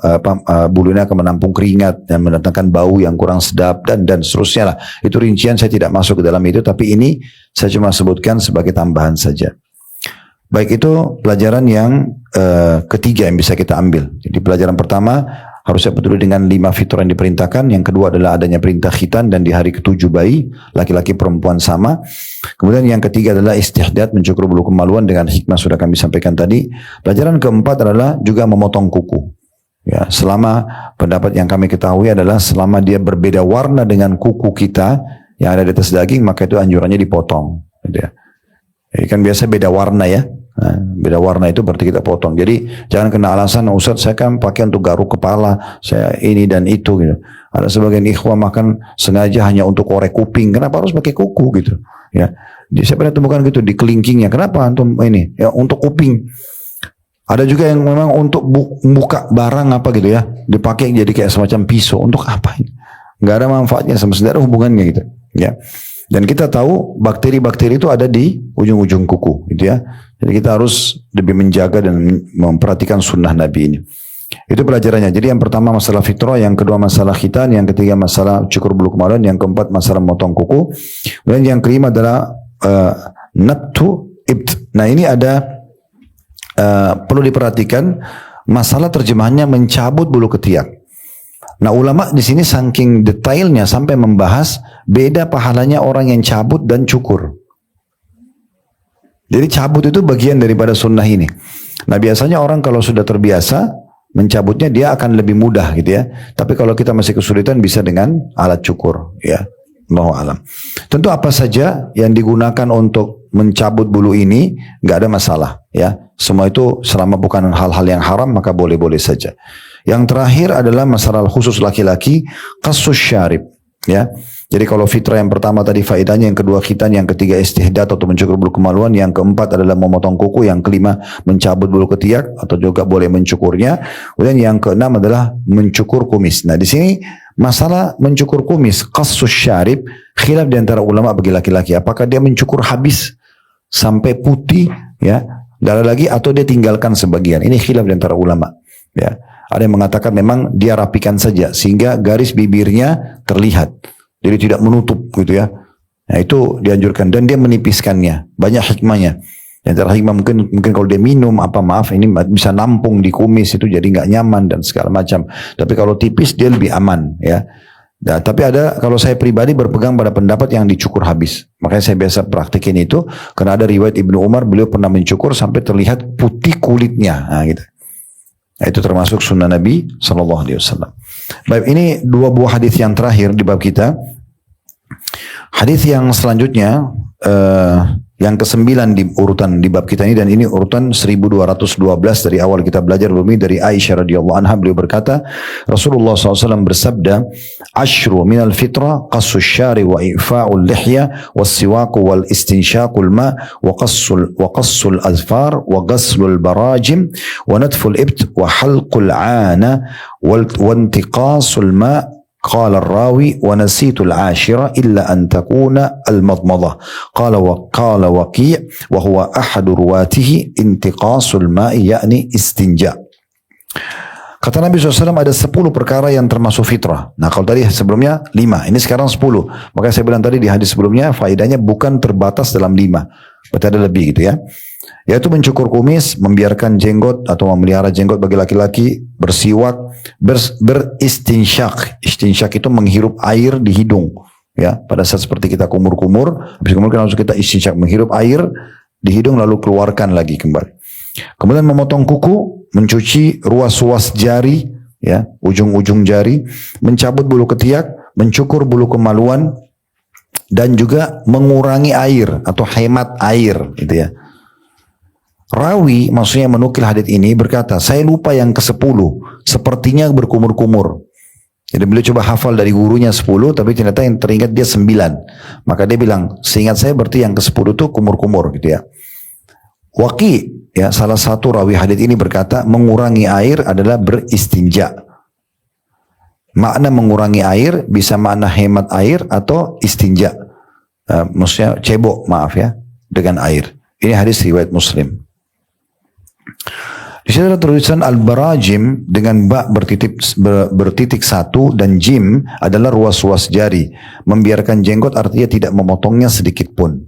bulunya akan menampung keringat dan mendatangkan bau yang kurang sedap dan seterusnya lah. Itu rincian saya tidak masuk ke dalam itu, tapi ini saya cuma sebutkan sebagai tambahan saja. Baik, itu pelajaran yang ketiga yang bisa kita ambil. Jadi pelajaran pertama harusnya peduli dengan 5 fitrah yang diperintahkan. Yang kedua adalah adanya perintah khitan dan di hari ke-7 bayi, laki-laki perempuan sama. Kemudian yang ketiga adalah istihdad, mencukur bulu kemaluan dengan hikmah sudah kami sampaikan tadi. Pelajaran keempat adalah juga memotong kuku. Ya, selama pendapat yang kami ketahui adalah selama dia berbeda warna dengan kuku kita yang ada di atas daging, maka itu anjurannya dipotong. Gitu ya. Jadi kan biasa beda warna ya. Nah, beda warna itu berarti kita potong. Jadi jangan kena alasan, Ustaz saya kan pakai untuk garuk kepala, saya ini dan itu gitu. Ada sebagian ikhwah makan sengaja hanya untuk korek kuping. Kenapa harus pakai kuku gitu? Ya, saya pernah temukan gitu di kelingkingnya. Kenapa antum ini? Ya untuk kuping. Ada juga yang memang untuk buka barang apa gitu ya, dipakai jadi kayak semacam pisau. Untuk apa ini? Nggak ada manfaatnya sama sekali, ada hubungannya gitu. Ya. Dan kita tahu bakteri-bakteri itu ada di ujung-ujung kuku, gitu ya. Jadi kita harus lebih menjaga dan memperhatikan sunnah Nabi ini. Itu pelajarannya. Jadi yang pertama masalah fitrah, yang kedua masalah khitan, yang ketiga masalah cukur bulu kemaluan, yang keempat masalah motong kuku. Kemudian yang kelima adalah nattu ibt. Nah ini ada perlu diperhatikan masalah terjemahannya mencabut bulu ketiak. Nah ulama di sini saking detailnya sampai membahas beda pahalanya orang yang cabut dan cukur. Jadi cabut itu bagian daripada sunnah ini. Nah biasanya orang kalau sudah terbiasa mencabutnya dia akan lebih mudah gitu ya. Tapi kalau kita masih kesulitan bisa dengan alat cukur ya. Allahu a'lam. Tentu apa saja yang digunakan untuk mencabut bulu ini nggak ada masalah ya. Semua itu selama bukan hal-hal yang haram maka boleh-boleh saja. Yang terakhir adalah masalah khusus laki-laki, qassus syarib ya. Jadi kalau fitrah yang pertama tadi faedahnya, yang kedua khitan, yang ketiga istihdad atau mencukur bulu kemaluan, yang keempat adalah memotong kuku, yang kelima mencabut bulu ketiak atau juga boleh mencukurnya. Kemudian yang keenam adalah mencukur kumis. Nah di sini masalah mencukur kumis, qassus syarib, khilaf di antara ulama bagi laki-laki. Apakah dia mencukur habis sampai putih ya, darah lagi, atau dia tinggalkan sebagian? Ini khilaf di antara ulama ya. Ada yang mengatakan memang dia rapikan saja sehingga garis bibirnya terlihat. Jadi tidak menutup gitu ya. Nah itu dianjurkan dan dia menipiskannya. Banyak hikmahnya. Yang antara hikmah mungkin kalau dia minum ini bisa nampung di kumis itu jadi nggak nyaman dan segala macam. Tapi kalau tipis dia lebih aman ya. Nah, tapi kalau saya pribadi berpegang pada pendapat yang dicukur habis. Makanya saya biasa praktikin itu karena ada riwayat Ibnu Umar, beliau pernah mencukur sampai terlihat putih kulitnya. Nah gitu. Nah, itu termasuk sunnah Nabi SAW. Baik, ini dua buah hadis yang terakhir di bab kita. Hadis yang selanjutnya, yang ke-9 di urutan di bab kita ini, dan ini urutan 1212 dari awal kita belajar belum ini, dari Aisyah radhiyallahu anha. Beliau berkata, Rasulullah SAW bersabda, "Ashru minal fitrah qassus syari wa ifa'ul lihya was-siwaku wal istinsyaqul ma wa qassul azfar wa ghaslul barajim wa natful ibt wa halqul 'ana wa intiqasul ma." قال الراوي ونسيت العاشرة إلا أن تكون المضمضة قال وكيع وهو أحد رواته انتقاص الماء يعني استنجاء. Kata Nabi SAW ada 10 perkara yang termasuk fitrah. Nah kalau tadi sebelumnya 5, ini sekarang 10. Maka saya bilang tadi di hadis sebelumnya faedahnya bukan terbatas dalam 5. Berarti ada lebih gitu ya. Yaitu mencukur kumis, membiarkan jenggot atau memelihara jenggot bagi laki-laki, bersiwak, beristinsyak. Istinsyak itu menghirup air di hidung. Ya, pada saat seperti kita kumur-kumur, habis kumur kan langsung kita istinsyak, menghirup air di hidung lalu keluarkan lagi kembali. Kemudian memotong kuku, mencuci ruas-ruas jari, ya, ujung-ujung jari, mencabut bulu ketiak, mencukur bulu kemaluan, dan juga mengurangi air atau hemat air, gitu ya. Rawi, maksudnya menukil hadits ini, berkata, saya lupa yang ke-10, sepertinya berkumur-kumur. Jadi beliau coba hafal dari gurunya 10, tapi ternyata yang teringat dia 9. Maka dia bilang, seingat saya berarti yang ke-10 itu kumur-kumur, gitu ya. Waqi, ya, salah satu rawi hadits ini berkata, mengurangi air adalah beristinja. Makna mengurangi air bisa makna hemat air atau istinja. Maksudnya cebok, maaf ya, dengan air. Ini hadis riwayat Muslim. Di sini ada tulisan al-barajim dengan ba bertitik 1 dan jim adalah ruas-ruas jari. Membiarkan jenggot artinya tidak memotongnya sedikit pun.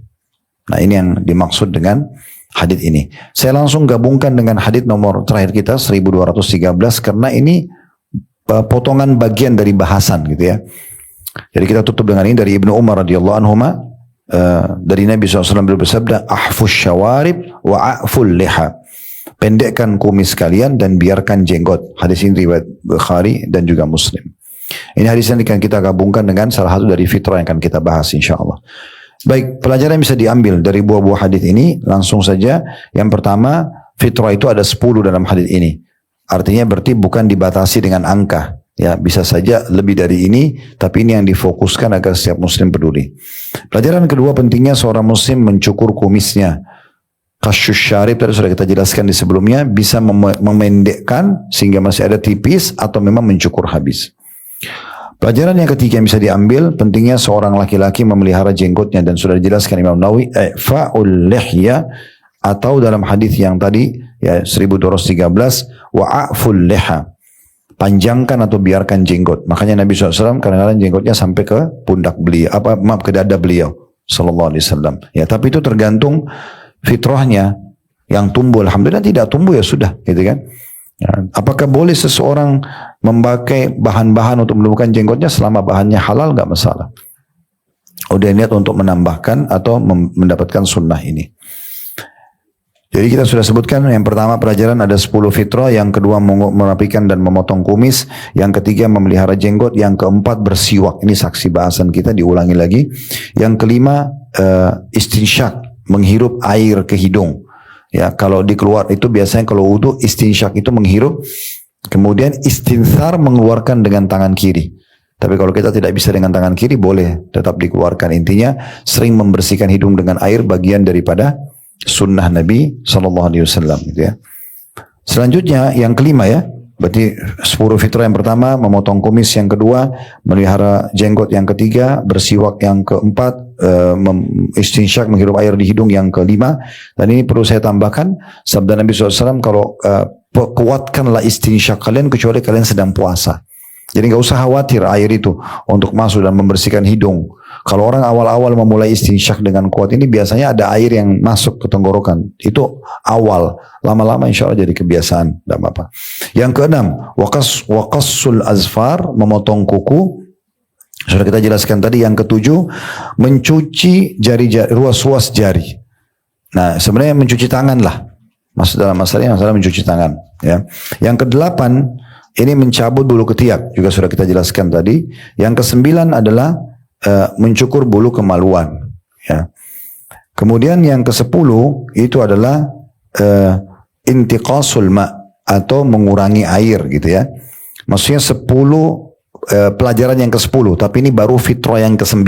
Nah ini yang dimaksud dengan hadits ini. Saya langsung gabungkan dengan hadits nomor terakhir kita 1213 karena ini potongan bagian dari bahasan gitu ya. Jadi kita tutup dengan ini dari Ibnu Umar radhiyallahu anhuma, dari Nabi SAW beliau bersabda, ahfus syawarib wa a'ful liha. Pendekkan kumis kalian dan biarkan jenggot. Hadis ini riwayat Bukhari dan juga Muslim. Ini hadis yang akan kita gabungkan dengan salah satu dari fitrah yang akan kita bahas insyaAllah. Baik, pelajaran yang bisa diambil dari buah-buah hadis ini langsung saja. Yang pertama, fitrah itu ada 10 dalam hadis ini. Artinya berarti bukan dibatasi dengan angka. Ya, bisa saja lebih dari ini, tapi ini yang difokuskan agar setiap muslim peduli. Pelajaran kedua, pentingnya seorang muslim mencukur kumisnya. Qassus syarib tadi sudah kita jelaskan di sebelumnya, bisa memendekkan sehingga masih ada tipis atau memang mencukur habis. Pelajaran yang ketiga yang bisa diambil, pentingnya seorang laki-laki memelihara jenggotnya, dan sudah dijelaskan Imam Nawawi, fa'ul lihya, atau dalam hadis yang tadi ya 1213, wa'aful leha, panjangkan atau biarkan jenggot. Makanya Nabi SAW kadang-kadang jenggotnya sampai ke pundak beliau, ke dada beliau sallallahu alaihi wasallam. Ya, tapi itu tergantung fitrahnya. Yang tumbuh, alhamdulillah, tidak tumbuh ya sudah, gitu kan. Ya, apakah boleh seseorang memakai bahan-bahan untuk menumbuhkan jenggotnya selama bahannya halal? Gak masalah. Udah niat untuk menambahkan atau mendapatkan sunnah ini. Jadi kita sudah sebutkan yang pertama pelajaran ada 10 fitrah, yang kedua merapikan dan memotong kumis, yang ketiga memelihara jenggot, yang keempat bersiwak. Ini saksi bahasan kita, diulangi lagi. Yang kelima istinsyak, menghirup air ke hidung. Ya, kalau dikeluar itu biasanya kalau wudu istinsyak itu menghirup, kemudian istinthar mengeluarkan dengan tangan kiri. Tapi kalau kita tidak bisa dengan tangan kiri, boleh tetap dikeluarkan. Intinya sering membersihkan hidung dengan air, bagian daripada sunnah Nabi SAW, gitu ya. Selanjutnya yang kelima ya, berarti 10 fitrah yang pertama, memotong kumis yang kedua, melihara jenggot yang ketiga, bersiwak yang keempat, istinsyak menghirup air di hidung yang kelima. Dan ini perlu saya tambahkan, sabda Nabi SAW, kalau kuatkanlah istinsyak kalian kecuali kalian sedang puasa. Jadi nggak usah khawatir air itu untuk masuk dan membersihkan hidung. Kalau orang awal-awal memulai istinsyak dengan kuat ini, biasanya ada air yang masuk ke tenggorokan. Itu awal. Lama-lama insya Allah jadi kebiasaan. Tidak apa-apa. Yang keenam, waqassul azfar, memotong kuku. Sudah kita jelaskan tadi. Yang ketujuh, mencuci jari-jari, ruas-ruas jari. Nah, sebenarnya mencuci tangan lah. Maksud dalam masalahnya masalah mencuci tangan. Ya. Yang kedelapan, ini mencabut bulu ketiak, juga sudah kita jelaskan tadi. Yang kesembilan adalah mencukur bulu kemaluan. Ya. Kemudian yang kesepuluh itu adalah intiqasul ma, atau mengurangi air, gitu ya. Maksudnya 10 pelajaran yang ke-10, tapi ini baru fitrah yang ke-9.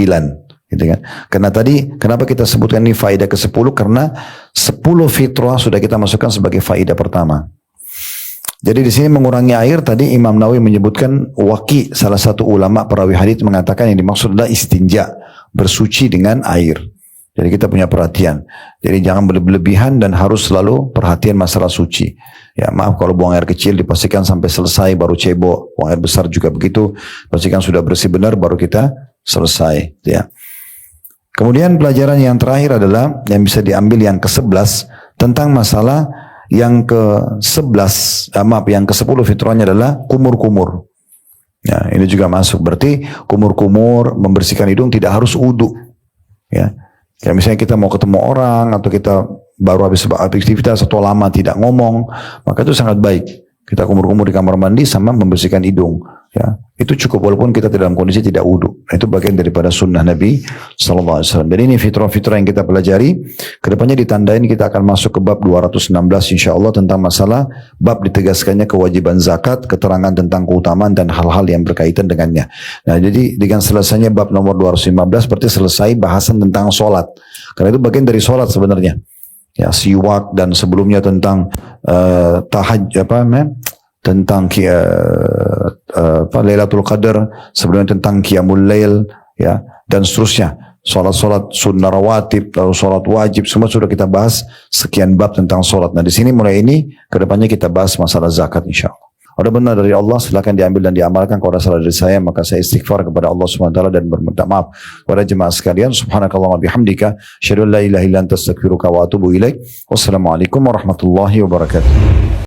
Gitu kan. Karena tadi kenapa kita sebutkan ini faedah ke-10, karena 10 fitrah sudah kita masukkan sebagai faedah pertama. Jadi di sini mengurangi air, tadi Imam Nawawi menyebutkan, Waqi salah satu ulama perawi hadits mengatakan yang dimaksud adalah istinja, bersuci dengan air. Jadi kita punya perhatian. Jadi jangan berlebihan dan harus selalu perhatian masalah suci. Ya maaf kalau buang air kecil dipastikan sampai selesai baru cebok. Buang air besar juga begitu. Pastikan sudah bersih benar baru kita selesai. Ya. Kemudian pelajaran yang terakhir adalah yang bisa diambil yang ke-11 tentang masalah yang ke-11, yang ke-10 fitrahnya adalah kumur-kumur. Ya, ini juga masuk. Berarti kumur-kumur, membersihkan hidung tidak harus wudu. Ya. Ya, misalnya kita mau ketemu orang atau kita baru habis aktivitas atau lama tidak ngomong, maka itu sangat baik. Kita kumur-kumur di kamar mandi sama membersihkan hidung. Ya, itu cukup walaupun kita dalam kondisi tidak wudu. Itu bagian daripada sunnah Nabi SAW. Jadi ini fitrah-fitrah yang kita pelajari. Kedepannya ditandain kita akan masuk ke bab 216 insya Allah tentang masalah bab ditegaskannya kewajiban zakat, keterangan tentang keutamaan dan hal-hal yang berkaitan dengannya. Nah jadi dengan selesainya bab nomor 215 berarti selesai bahasan tentang sholat. Karena itu bagian dari sholat sebenarnya. Ya siwak dan sebelumnya tentang tentang Lailatul Qadar, sebelumnya tentang Qiyamul Lail, ya, dan seterusnya. Salat-salat sunnah rawatib, lalu salat wajib, semua sudah kita bahas sekian bab tentang salat. Nah, di sini mulai ini kedepannya kita bahas masalah zakat insyaallah. Ada benar dari Allah, silakan diambil dan diamalkan. Kalau ada salah dari saya, maka saya istighfar kepada Allah SWT dan berminta maaf kepada jemaah sekalian. Subhanakallahumma bihamdika, asyhadu an la ilaha illa anta astaghfiruka wa atubu ilaik. Wassalamualaikum warahmatullahi wabarakatuh.